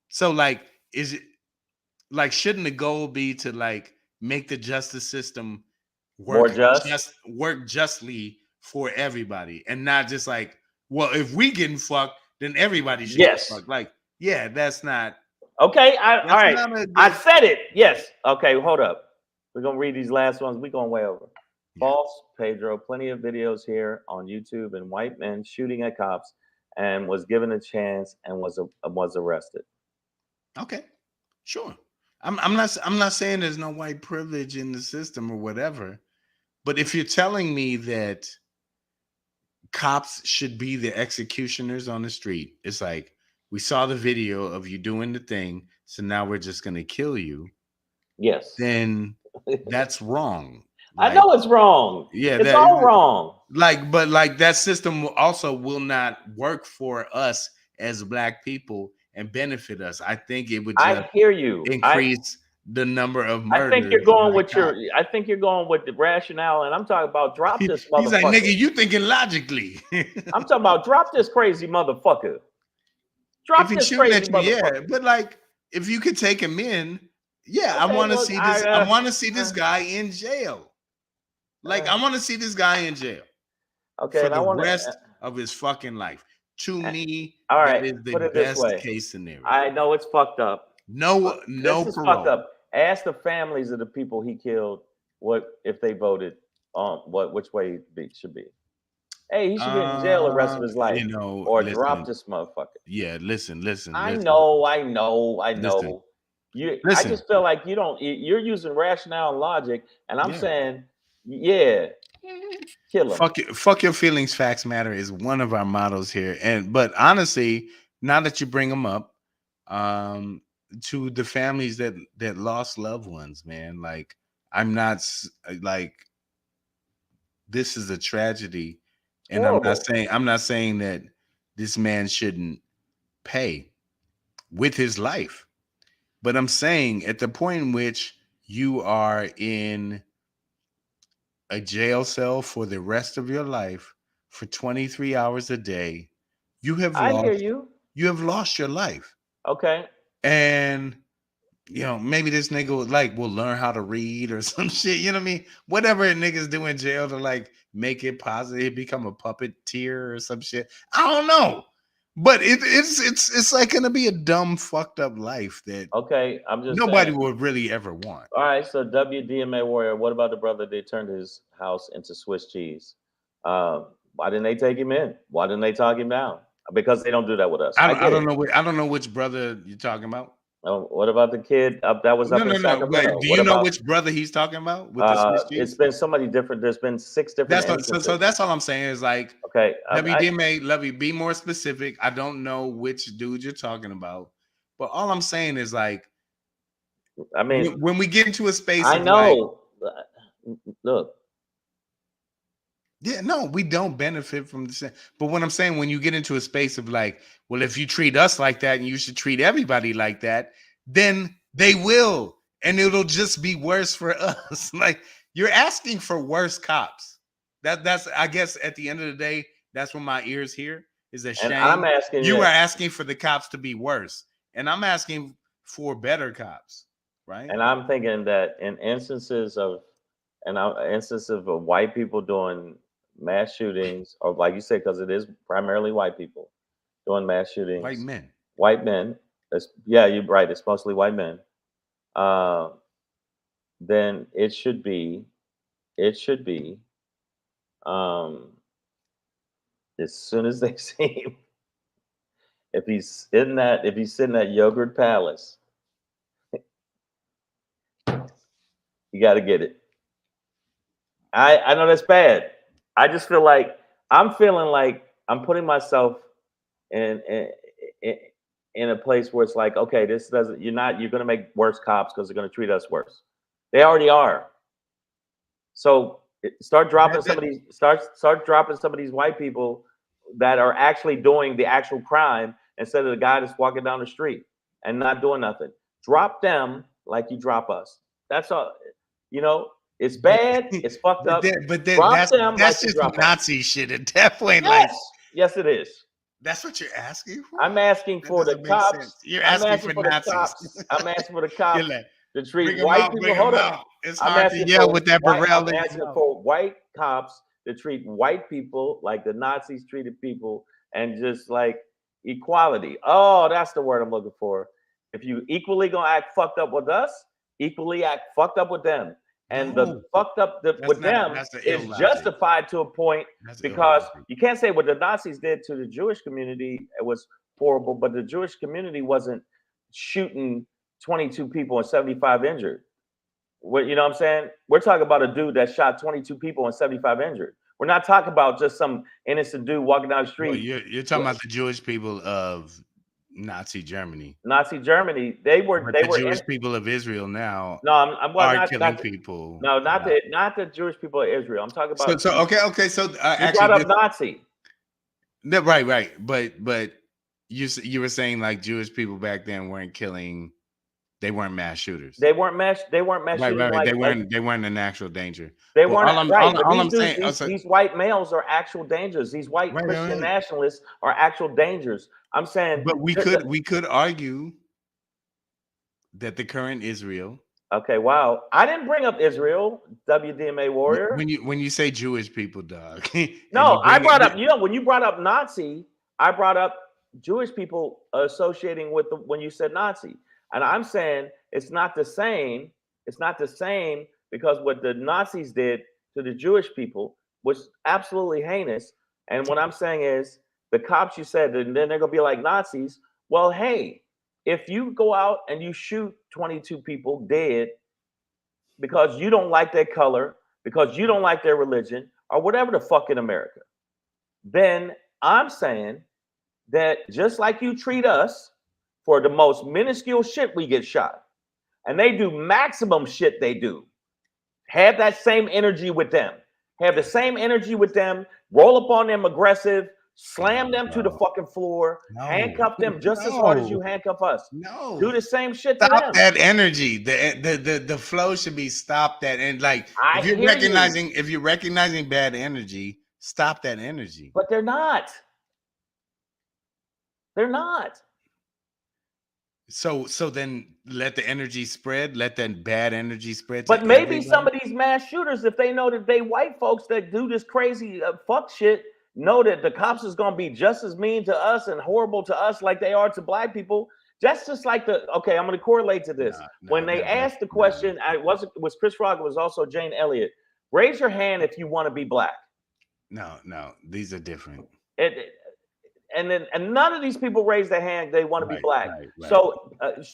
So like is it like shouldn't the goal be to like make the justice system More just. work justly for everybody and not just like, well, if we getting fucked, then everybody should get Yes. fucked. Like, yeah, that's not Okay. All right. a I good said it. Yes. Okay. Hold up. We're gonna read these last ones. We're going way over. yeah. False, Pedro. Plenty of videos here on YouTube and white men shooting at cops and was given a chance and was arrested. Okay, sure. I'm not saying there's no white privilege in the system or whatever, but if you're telling me that cops should be the executioners on the street, it's like we saw the video of you doing the thing, so now we're just gonna kill you. Yes. Then that's wrong. I know it's wrong. Yeah, it's all wrong. But like that system also will not work for us as black people and benefit us. I think it would just I hear you. increase the number of I murders. think you're going by with cops. I think you're going with the rationale, and I'm talking about drop this He's like, motherfucker. nigga, you thinking logically. I'm talking about drop this crazy motherfucker. Drop if he's this shooting crazy at you, yeah. motherfucker. But like, if you could take him in, yeah, I Okay, want to look, see this. I want to see this guy in jail. Like, I want to see this guy in jail okay, for and I the want to. rest of his fucking life. To me, All that right, is the put it this best way. case scenario. I know it's fucked up. No, This no is fucked parole. up. Ask the families of the people he killed what if they voted on which way should be. Hey, he should get in jail the rest of his life, You know, or drop listen. this motherfucker. Yeah, listen, listen, I listen, know, I know, I listen, know. You, I listen. just feel like you don't. You're using rationale and logic, and I'm Yeah. saying, yeah, kill him. Fuck your feelings, facts matter is one of our mottos here. But honestly, now that you bring them up, um, to the families that lost loved ones, man, like I'm not like this is a tragedy, and Horrible. I'm not saying that this man shouldn't pay with his life, but I'm saying at the point in which you are in a jail cell for the rest of your life for 23 hours a day, I hear you. you have lost your life. Okay, And maybe this nigga will learn how to read or some shit. You know what I mean? Whatever niggas do in jail to like make it positive, become a puppeteer or some shit. I don't know. But it's like gonna be a dumb, fucked up life that okay. I'm just nobody saying. would really ever want. All right, so WDMA warrior. What about the brother that turned his house into Swiss cheese? Why didn't they take him in? Why didn't they talk him down? Because they don't do that with us. I I get don't it. know. I don't know which brother you're talking about. What about the kid that was No, up in no, no. Sacramento? But do What you know about? which brother he's talking about with the Swiss It's cheese? been so many different. There's been 6 different That's what. So instances. that's all I'm saying is like Okay, WDMA. Let me be more specific. I don't know which dude you're talking about, but all I'm saying is like I mean, when we get into a space I of like, know. Look, yeah, no, we don't benefit from the same. But what I'm saying, when you get into a space of like, well, if you treat us like that and you should treat everybody like that, then they will. And it'll just be worse for us. Like you're asking for worse cops. That's I guess at the end of the day, that's what my ears hear is that and I'm Shane, asking you are you, asking for the cops to be worse. And I'm asking for better cops, right? and I'm thinking that in instances of, instances of white people doing mass shootings, or like you said, because it is primarily white people doing mass White shootings, men. white men. Yeah, you're right. It's mostly white men. Uh, then it should be, um, as soon as they see him, if he's in that yogurt palace, you got to get it. I know that's bad. I just feel like I'm feeling like I'm putting myself in in, in a place where it's like, okay, this doesn't. You're going to make worse cops because they're going to treat us worse. They already are. So start dropping some of these. Start dropping some of these white people that are actually doing the actual crime instead of the guy that's walking down the street and not doing nothing. Drop them like you drop us. That's all. You know, it's But bad. It's fucked up. but then Drop them like that's you just drop us. Nazi shit at that point. Like Yes, yes, it is. that's what you're asking for. I'm asking That for the doesn't make sense. cops. You're I'm asking asking for for the Nazis. cops. I'm asking for the You're cops like, to treat bring them white out, people. bring them Hold up. out. It's hard to yell with that Burrell I'm in your asking mouth. for white cops to treat white people like the Nazis treated people, and just like equality. Oh, that's the word I'm looking for. If you equally gonna act fucked up with us, equally act fucked up with them. And the No, fucked up that's with not. them That's the ill is logic. justified to a point, That's ill because logic. you can't say what the Nazis did to the Jewish community it was horrible, but the Jewish community wasn't shooting 22 people and 75 injured. What, you know what I'm saying? We're talking about a dude that shot 22 people and 75 injured. We're not talking about just some innocent dude walking down the Well, street. you're talking about the Jewish people of Nazi Germany, Nazi Germany, but they the were Jewish in. people of Israel now No, I'm well, are killing people. no, A lot. not the Jewish people of Israel. I'm talking about So okay. So you brought actually, up Nazi. no, right. But you were saying like Jewish people back then weren't killing They weren't mass shooters. They weren't mass shooting Right. like They weren't an actual danger. they But weren't right. But all these I'm dudes, saying, also, these white males are actual dangers. These white Christian right. nationalists are actual dangers. I'm saying, But we could argue that the current Israel, okay, wow. I didn't bring up Israel, WDMA warrior. when you say Jewish people, dog, and you No, I bring brought up, it, when you brought up Nazi, I brought up Jewish people associating with the when you said Nazi. And I'm saying it's not the same. It's not the same because what the Nazis did to the Jewish people was absolutely heinous. And what I'm saying is the cops, you said, and then they're gonna be like Nazis. Well, hey, if you go out and you shoot 22 people dead because you don't like their color, because you don't like their religion, or whatever the fuck in America, then I'm saying that just like you treat us for the most minuscule shit we get shot, and they do maximum shit they do, have that same energy with them. Have the same energy with them. Roll up on them aggressive, slam them to the bro. fucking floor, No, handcuff them just as hard as you no, handcuff us. Do no. the same shit to Stop them. that energy. The flow should be stopped. That, and like, I hear you, if you're recognizing bad energy, stop that energy. but they're not. They're not. So then let the energy spread. Let that bad energy spread But to maybe some everybody. of these mass shooters, if they know that they white folks that do this crazy fuck shit, know that the cops is gonna be just as mean to us and horrible to us like they are to black people. That's just like the okay. I'm gonna correlate to this. When they asked the question, I wasn't was Chris Rock. It was also Jane Elliott. Raise your hand if you want to be black. No. These are different. It, and none of these people raise their hand. They want to be black. Right. So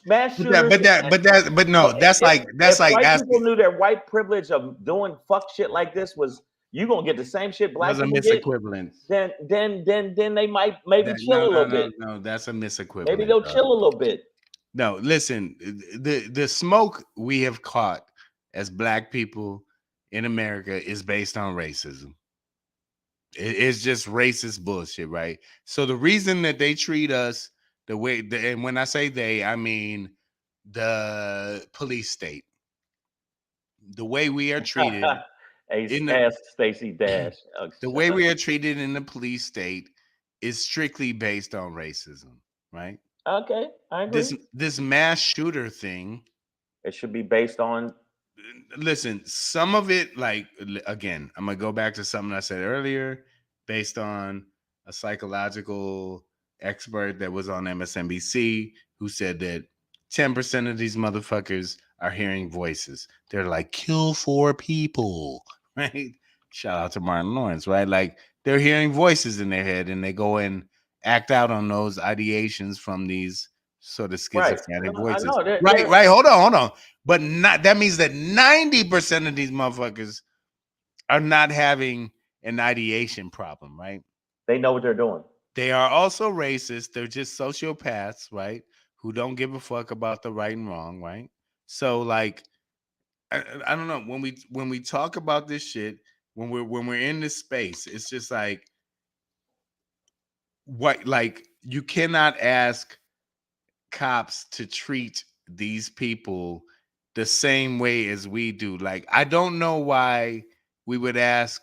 mass shooters. But no, If that's like white people asking. knew their white privilege of doing fuck shit like this was you gonna get the same shit black There's a people get, misequivalence. then they might maybe That chill a little bit. no. That's a Maybe misequivalent. they'll chill a little bit. No, listen. The smoke we have caught as black people in America is based on racism. It's just racist bullshit, right? So the reason that they treat us the way, and when I say they, I mean the police state, the way we are treated in the Ask Stacey Dash. the way we are treated in the police state is strictly based on racism, right? Okay, I agree. This mass shooter thing, It should be based on. listen, some of it, like, again, I'm gonna go back to something I said earlier, based on a psychological expert that was on MSNBC who said that 10% of these motherfuckers are hearing voices. They're like, kill 4 people, right? Shout out to Martin Lawrence, right? Like, they're hearing voices in their head and they go and act out on those ideations from these sort of Right. schizophrenic No, I voices. know. Right. Hold on. But not that means that 90% of these motherfuckers are not having an ideation problem, right? They know what they're doing. They are also racist. They're just sociopaths, right? Who don't give a fuck about the right and wrong, right? So, like, I don't know, when we talk about this shit, when we're in this space, it's just like, what, like, you cannot ask cops to treat these people the same way as we do. Like, I don't know why we would ask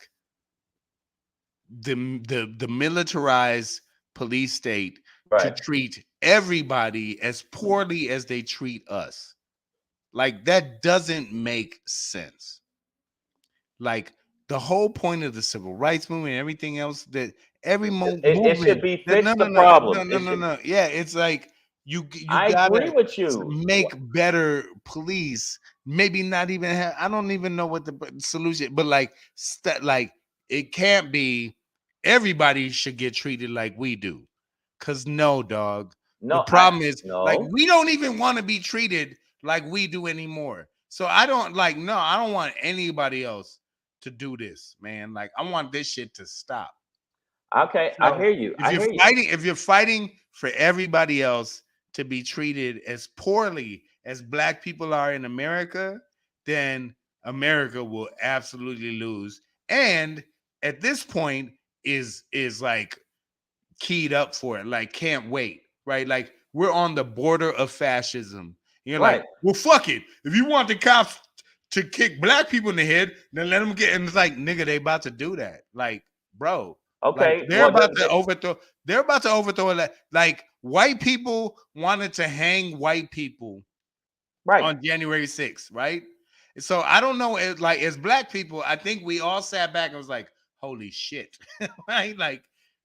the militarized police state to Right. treat everybody as poorly as they treat us. Like, that doesn't make sense. Like, the whole point of the civil rights movement and everything else, that every It should movement be that fix the problem. It should. no. Yeah, it's like you I agree gotta with you. make better police. Maybe not even have, I don't even know what the solution, but like, like, it can't be everybody should get treated like we do. Cause no, dog. The No, problem is, like, no. we don't even want to be treated like we do anymore. So I don't like, no, I don't want anybody else to do this, man. Like, I want this shit to stop. Okay, I So hear you. I hear you. if you're fighting for everybody else to be treated as poorly as black people are in America, then America will absolutely lose. And at this point is like keyed up for it, like, can't wait, right? Like, we're on the border of fascism. You're like, Right. well, fuck it. If you want the cops to kick black people in the head, then let them get. And it's like, nigga, they about to do that. Like, bro, like Okay. they're Well, about to overthrow. They're about to overthrow that. Like, white people wanted to hang white people right. on January 6th, right? So I don't know. Like, as black people, I think we all sat back and was like, holy shit, right? Like,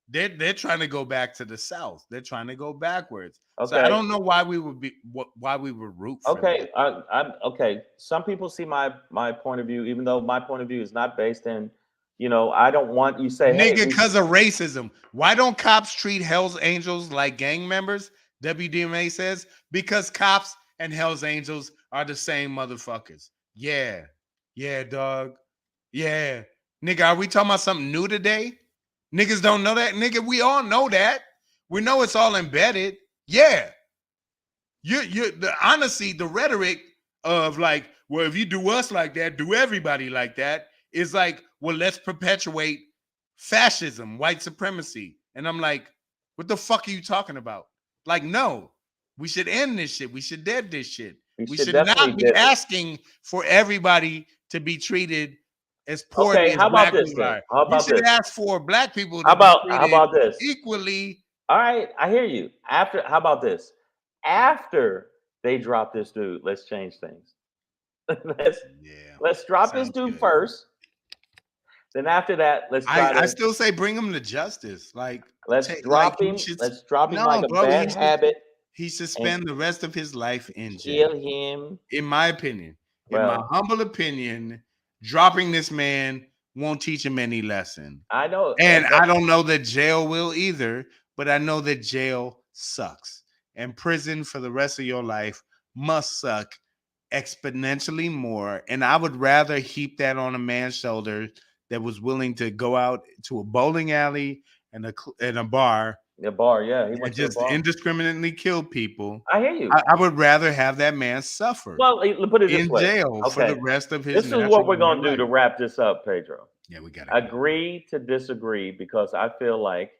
they're trying to go back to the South. They're trying to go backwards. So I Okay. don't know why we would be why we would root for that. Okay. I'm okay. Some people see my point of view, even though my point of view is not based in, I don't want you say, hey, Nigga, because of racism. Why don't cops treat Hell's Angels like gang members? WDMA says because cops and Hell's Angels are the same motherfuckers. Yeah. Yeah, dog. Yeah. Nigga, are we talking about something new today? Niggas don't know that. Nigga, we all know that. We know it's all embedded. Yeah. Honestly, the rhetoric of like, well, if you do us like that, do everybody like that is like, well, let's perpetuate fascism, white supremacy. And I'm like, what the fuck are you talking about? Like, no, we should end this shit. We should dead this shit. We should should not definitely be asking for everybody to be treated as poorly Okay. as How about black this people then? are. How We about should this? ask for black people How to be about how treated about this? equally. All right, I hear you. How about this? After they drop this dude, let's change things. let's Yeah, let's drop this sounds dude good. first. Then after that, let's try I to still say bring him to justice. Like, let's like drop him. Let's drop him like no, a bro. bad habit He should and spend the rest of his life in jail. kill him. In my opinion, in my Well, humble opinion, dropping this man won't teach him any lesson. I know, And but I don't know that jail will either, but I know that jail sucks. And prison for the rest of your life must suck exponentially more. And I would rather heap that on a man's shoulder that was willing to go out to a bowling alley and a bar the bar, yeah, he and went to the just bar. indiscriminately kill people. I hear you. I would rather have that man suffer Well, put it this in way. jail for the Okay, rest of his this is what natural we're born gonna do life. to wrap this up, Pedro. Yeah, we gotta go. Agree to disagree because I feel like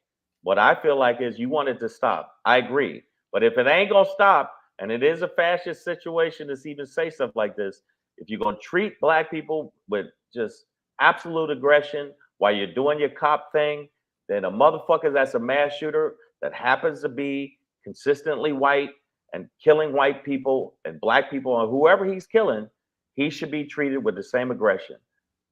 what I feel like is you want it to stop. I agree. But if it ain't gonna stop, and it is a fascist situation to even say stuff like this, if you're gonna treat black people with just absolute aggression while you're doing your cop thing, then a motherfucker that's a mass shooter that happens to be consistently white and killing white people and black people or whoever he's killing, he should be treated with the same aggression.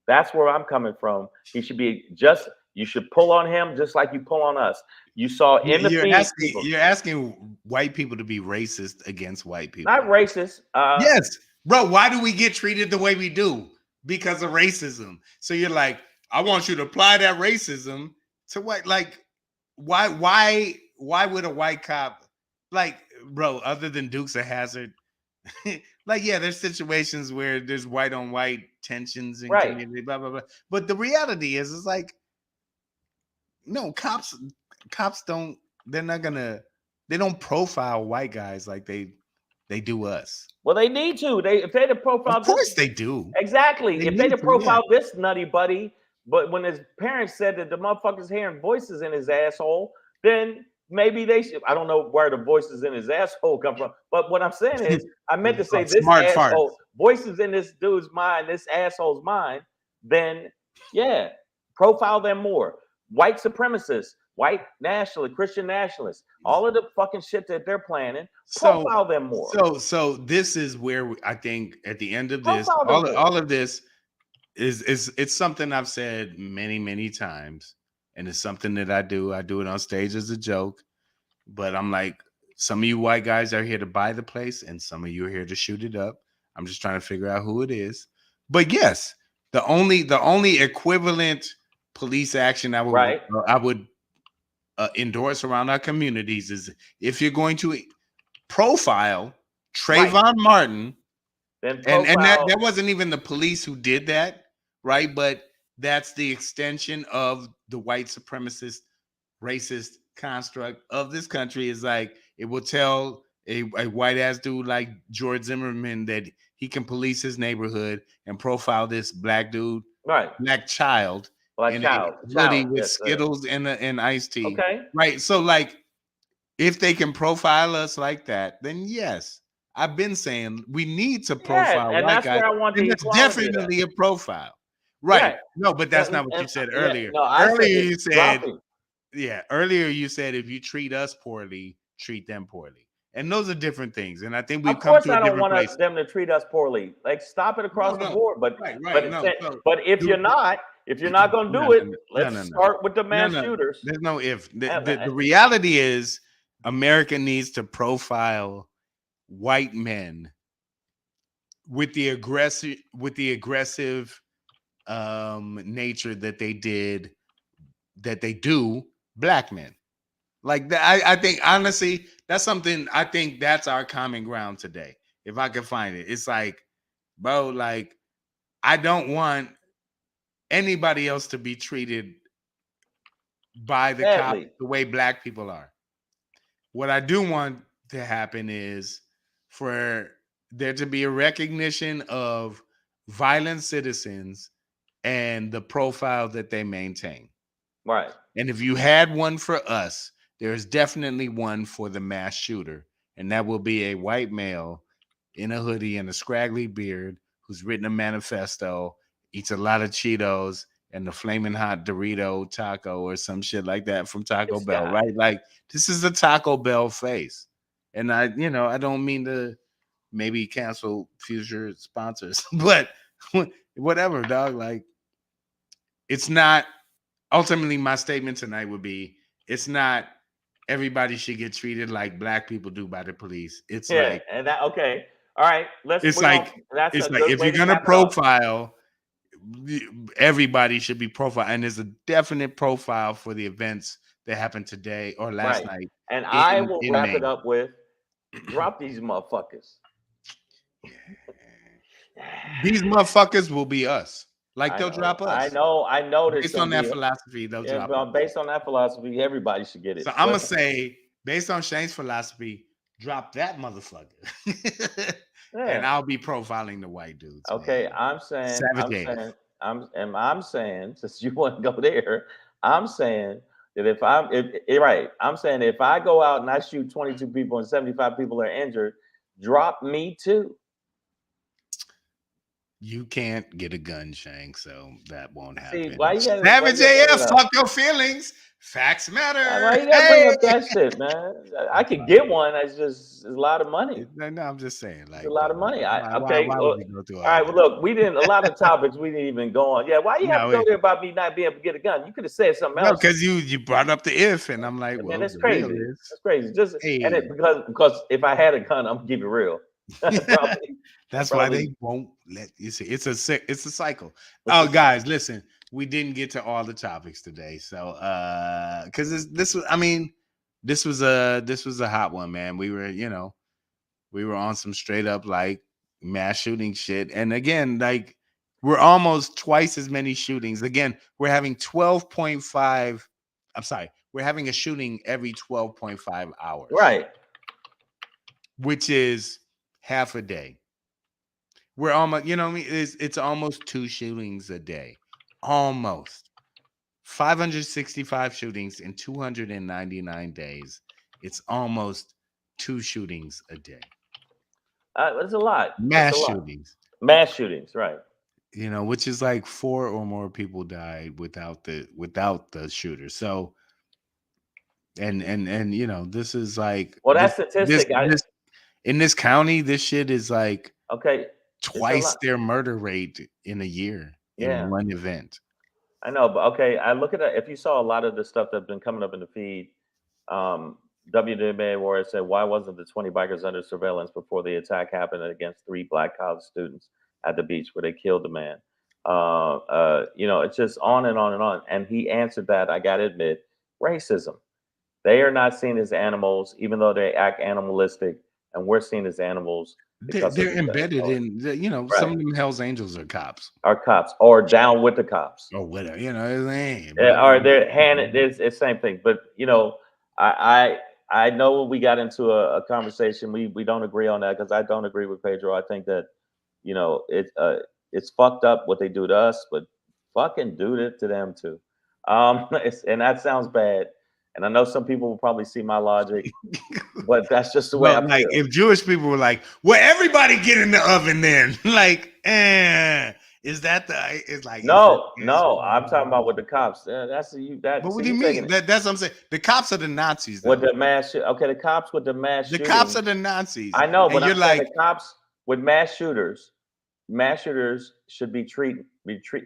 That's where I'm coming from. He should be just. You should pull on him just like you pull on us. You saw in the feed people. You're asking white people to be racist against white people. Not racist. Yes, bro. Why do we get treated the way we do? Because of racism. So you're like, I want you to apply that racism to white. Like, why would a white cop, like, bro? Other than Dukes of Hazzard, like, yeah, there's situations where there's white on white tensions in Right. community, blah blah blah. But the reality is, it's like, no, cops don't. They're not gonna. They don't profile white guys like they do us. Well, they need to. If they'd have profiled Of course they do. exactly. They If they'd need have to, yeah. profiled this nutty buddy, but when his parents said that the motherfucker's hearing voices in his asshole, then maybe they should. I don't know where the voices in his asshole come from, but what I'm saying is, I meant to say this Smart asshole farts. voices in this dude's mind, this asshole's mind. Then yeah, profile them more. White supremacists, white nationalists, Christian nationalists, all of the fucking shit that they're planning, profile them more. So this is where I think at the end of this, Profile them more. all of this is it's something I've said many times, and it's something that I do. I do it on stage as a joke, but I'm like, some of you white guys are here to buy the place, and some of you are here to shoot it up. I'm just trying to figure out who it is. But yes, the only equivalent police action I would endorse around our communities is if you're going to profile Trayvon Martin, and that wasn't even the police who did that, right? But that's the extension of the white supremacist, racist construct of this country. Is like, it will tell a white ass dude like George Zimmerman that he can police his neighborhood and profile this black dude, black child, in a hoodie with Skittles and iced tea. Okay. Right. So like, if they can profile us like that, then yes, I've been saying we need to Yeah, profile and white that's guys, where I want and the that's equality of that. definitely a profile. Right. Right. No, but that's not what you said Yeah, earlier. no, I said Earlier it's you said, dropping. yeah, earlier you said if you treat us poorly, treat them poorly. And those are different things. And I think we've Of come course, to a I don't different want place. them to treat us poorly. Like, stop it No, across the no. board. But Right, but right. it's No. saying, So but if do, you're not, if you're not going to no, do it, no, let's no, no, start with the no, mass no. shooters. There's no if. And, The reality is America needs to profile white men with the aggressive nature that they do black men. Like that, I think honestly, that's something I think that's our common ground today. If I can find it, it's like, bro, like I don't want anybody else to be treated by the cops sadly, the way black people are. What I do want to happen is for there to be a recognition of violent citizens and the profile that they maintain. right. And if you had one for us, there's definitely one for the mass shooter. And that will be a white male in a hoodie and a scraggly beard who's written a manifesto, eats a lot of Cheetos and the flaming hot Dorito taco or some shit like that from Taco This Bell, guy. right? Like this is the Taco Bell face. And I don't mean to maybe cancel future sponsors, but whatever, dog. Like it's not ultimately my statement tonight would be it's not everybody should get treated like black people do by the police. Yeah, and that okay. All right, let's It's we're gonna like that's it's a like good if way you're to gonna cap it off. profile, everybody should be profiled, and there's a definite profile for the events that happened today or last Right. night And I in will in wrap it Maine. up with drop these motherfuckers. These motherfuckers will be us. Like I they'll know, drop I us. know, I know there's Based on gonna that be philosophy, they'll yeah, drop us. but based on that philosophy, everybody should get it. So I'm gonna But say, based on Shane's philosophy, drop that motherfucker, and yeah, I'll be profiling the white dudes, okay, man. Savage AF. I'm saying, since you want to go there, I'm saying that if right, I'm saying if I go out and I shoot 22 people and 75 people are injured, drop me too. You can't get a gun, Shane, so that won't See, happen. why you gotta Savage bring it AF, up? fuck your feelings. Facts matter. Why you gotta bring Hey, up that shit, man? I I'm could sorry. get one. It's a lot of money. No, I'm just saying, It's a like, lot of money. I okay. why Well, would we go through all all right. Well, that? look, we didn't a lot of topics we didn't even go on. Yeah, why you have to No, go there about me not being able to get a gun? You could have said something no, else. because you brought up the if, and I'm like, Man, well, that's the real crazy. is, That's crazy. Just and hey. it because if I had a gun, I'm gonna keep it real. probably, I That's why probably. they won't let you see. It's a cycle. It's Oh, a sign. guys, listen, we didn't get to all the topics today, so because this was, I mean, this was a hot one, man. We were on some straight up like mass shooting shit, and again, like we're almost twice as many shootings. Again, we're having 12.5. I'm sorry, we're having a shooting every 12.5 hours, Right. which is half a day. We're almost, you know what I mean? It's almost two shootings a day. Almost. 565 shootings in 299 days. It's almost two shootings a day. It's a lot. It's a Mass lot. shootings. Mass shootings. Right. Which is like four or more people died without the shooter. So and this is like Well, that statistic. this in this county, this shit is like Okay. It's a twice lot. their murder rate in a year in Yeah. one event. I know, but okay, I look at it. If you saw a lot of the stuff that's been coming up in the feed, WWA Warrior said, "Why wasn't the 20 bikers under surveillance before the attack happened against three black college students at the beach where they killed the man?" It's just on and on and on. And he answered that. I got to admit, racism. They are not seen as animals, even though they act animalistic, and we're seen as animals because of They're the skin embedded color. in some Right. of them Hell's Angels are cops Our cops, or down with the cops. or whatever. Hey, Yeah, bro. or they're handed it's same thing. But I know we got into a conversation. We don't agree on that because I don't agree with Pedro. I think that it's fucked up what they do to us, but fucking do it to them too. And that sounds bad. And I know some people will probably see my logic, but that's just the way I Well, like feel. if Jewish people were like, well, everybody get in the oven then. Like, is that the it's like is it No, no, I'm talking about with the cops. That's you. That But what see, do you you taking mean? it That's what I'm saying. The cops are the Nazis with though. the mass. Okay, the cops with the mass The cops are shootings. the Nazis. I know, And but you're I'm saying like, the cops with mass shooters. Mass shooters should be treated.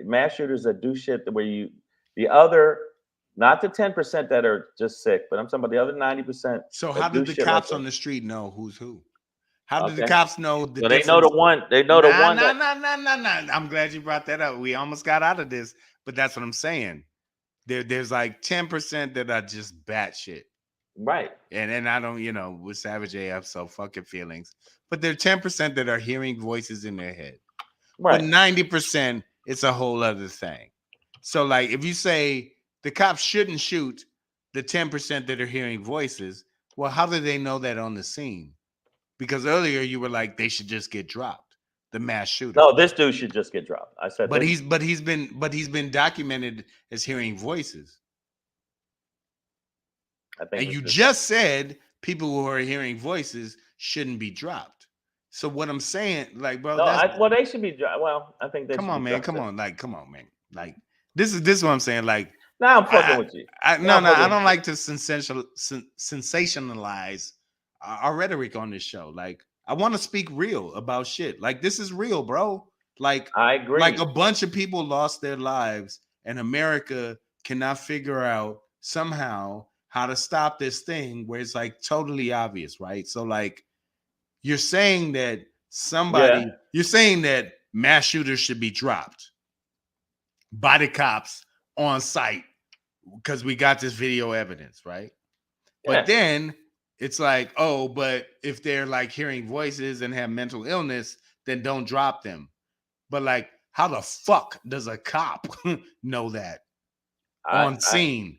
Mass shooters that do shit the way you. The other, not the 10% that are just sick, but I'm talking about the other 90% so how that do did the shit like cops that. on the street know who's who? How did the Okay, cops know the so they know the difference? one. They know the Nah, one nah, that. nah, nah, nah, nah. I'm glad you brought that up. We almost got out of this, but that's what I'm saying. There's like 10% that are just batshit. Right. And I don't, with Savage AF, so fucking feelings. But there are 10% that are hearing voices in their head. But Right. 90%, it's a whole other thing. So, like, if you say the cops shouldn't shoot the 10% that are hearing voices, well, how do they know that on the scene? Because earlier you were like, they should just get dropped, the mass shooter. No, this dude should just get dropped. I said But this. he's been documented as hearing voices. I think And this you is. just said people who are hearing voices shouldn't be dropped. So what I'm saying, like, bro, No, that's well, they should be. Well, I think they come should be on, man. dropped. Come on, like, come on, man. Like, this is what I'm saying. Like, Now I'm fucking I, with you. Now no, I'm no, I fucking with don't you. like to sensationalize our rhetoric on this show. Like, I want to speak real about shit. Like, this is real, bro. Like, I like agree. a bunch of people lost their lives, and America cannot figure out somehow how to stop this thing where it's like totally obvious, right? So, like, you're saying that Yeah. you're saying that mass shooters should be dropped by the cops on site because we got this video evidence, right? But Yeah. then it's like, oh, but if they're like hearing voices and have mental illness, then don't drop them. But like, how the fuck does a cop know that on I scene?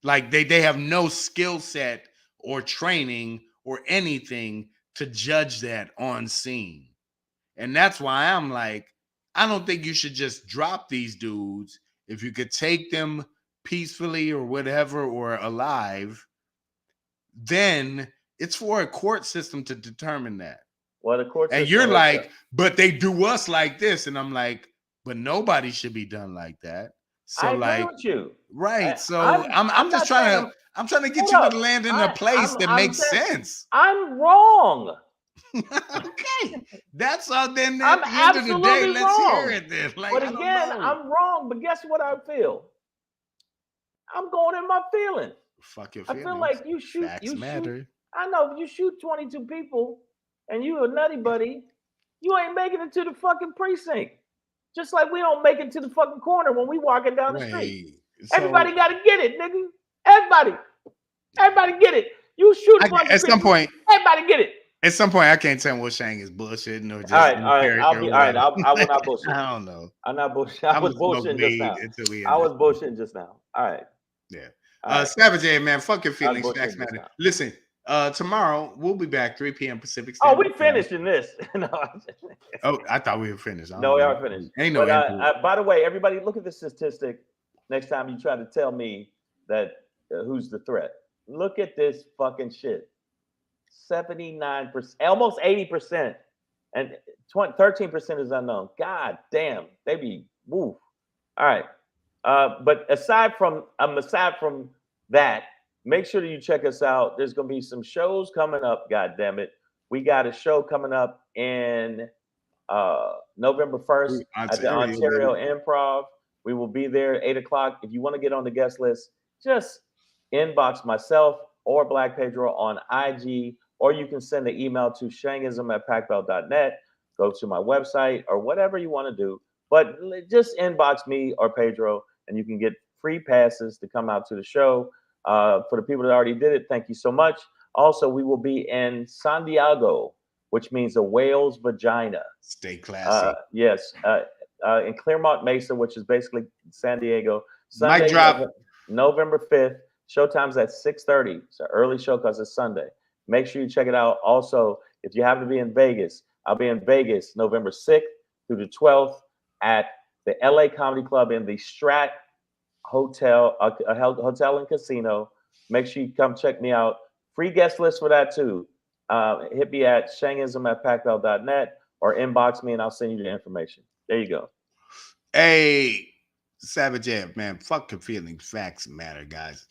Like they have no skill set or training or anything to judge that on scene. And that's why I'm like, I don't think you should just drop these dudes. If you could take them peacefully or whatever or alive, then it's for a court system to determine that. well, the court And system you're has to. like, but they do us like this. And I'm like, but nobody should be done like that. So I agree like, with you. right. So I'm I'm just not saying trying I'm. to get Hold you to up. land in a place that I'm makes saying sense. I'm wrong. Okay. That's all then I'm at the end of the day, absolutely let's hear wrong. it then. Like, But I don't again, know. I'm wrong. But guess what I feel? I'm going in my feelings. Fuck your I feel feelings. like you shoot. Facts You shoot. matter. I know you shoot 22 people, and you a nutty buddy. You ain't making it to the fucking precinct. Just like we don't make it to the fucking corner when we walking down the street. Wait. Everybody So got to get it, nigga. Everybody get it. You shoot a bunch of at some people. point, Everybody get it. I can't tell what Shang is bullshitting or All just right, in all right. I'll character be or all right. whatever. I will not bullshit. I don't know. I'm not bullshit. I I'm was gonna smoke bullshitting just weed now. until we I end was this. bullshitting just now. All right. Yeah. All right. Savage A, man, fuck your I was feelings. Facts bullshitting just matter. now. Listen, tomorrow we'll be back 3 p.m. Pacific Oh, Standard we Time. finished in this. No, Oh, I thought we were finished. no, we are finished. Ain't no But by the way, everybody, look at the statistic. Next time you try to tell me that who's the threat, look at this fucking shit. 79%, almost 80%, and 13% is unknown. God damn, they be woo. All right, but aside from that, make sure that you check us out. There's gonna be some shows coming up. God damn it, we got a show coming up in November 1st at the Ontario Improv. We will be there at 8 o'clock. If you want to get on the guest list, just inbox myself or Black Pedro on IG, or you can send an email to shangism@packbell.net. Go to my website or whatever you want to do. But just inbox me or Pedro, and you can get free passes to come out to the show. For the people that already did it, thank you so much. Also, we will be in San Diego, which means a whale's vagina. Stay classy. Yes. In Claremont Mesa, which is basically San Diego. Sunday, mic drop. November 5th. Showtime's at 6:30. It's an early show because it's Sunday. Make sure you check it out. Also, if you happen to be in Vegas, I'll be in Vegas November 6th through the 12th at the LA Comedy Club in the Strat Hotel, a hotel and casino. make sure you come check me out. Free guest list for that too. Hit me at shangism@pacbell.net or inbox me and I'll send you the information. There you go. Hey, Savage Ed, man, fuck your feelings. Facts matter, guys.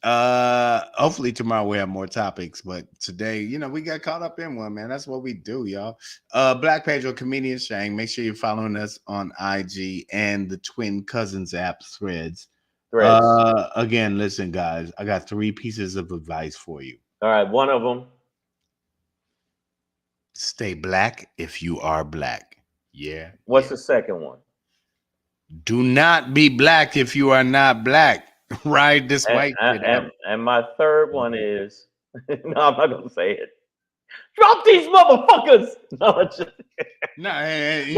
Hopefully tomorrow we have more topics, but today, we got caught up in one, man. That's what we do, y'all. Black Page or Comedian Shang. Make sure you're following us on IG and the Twin Cousins app, Threads. Again, listen, guys, I got 3 pieces of advice for you. All right, one of them. Stay black if you are black. Yeah. What's the second one? Do not be black if you are not black. Ride this white shit out. And my third one is no, I'm not gonna say it. Drop these motherfuckers. No,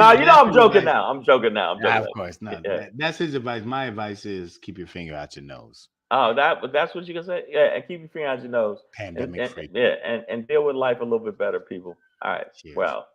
I'm joking now. I'm joking now. Of course, no. Yeah. That's his advice. My advice is keep your finger out your nose. Oh, that's what you can say. Yeah, and keep your finger out your nose. Pandemic free. Yeah, and deal with life a little bit better, people. All right. Cheers. Well.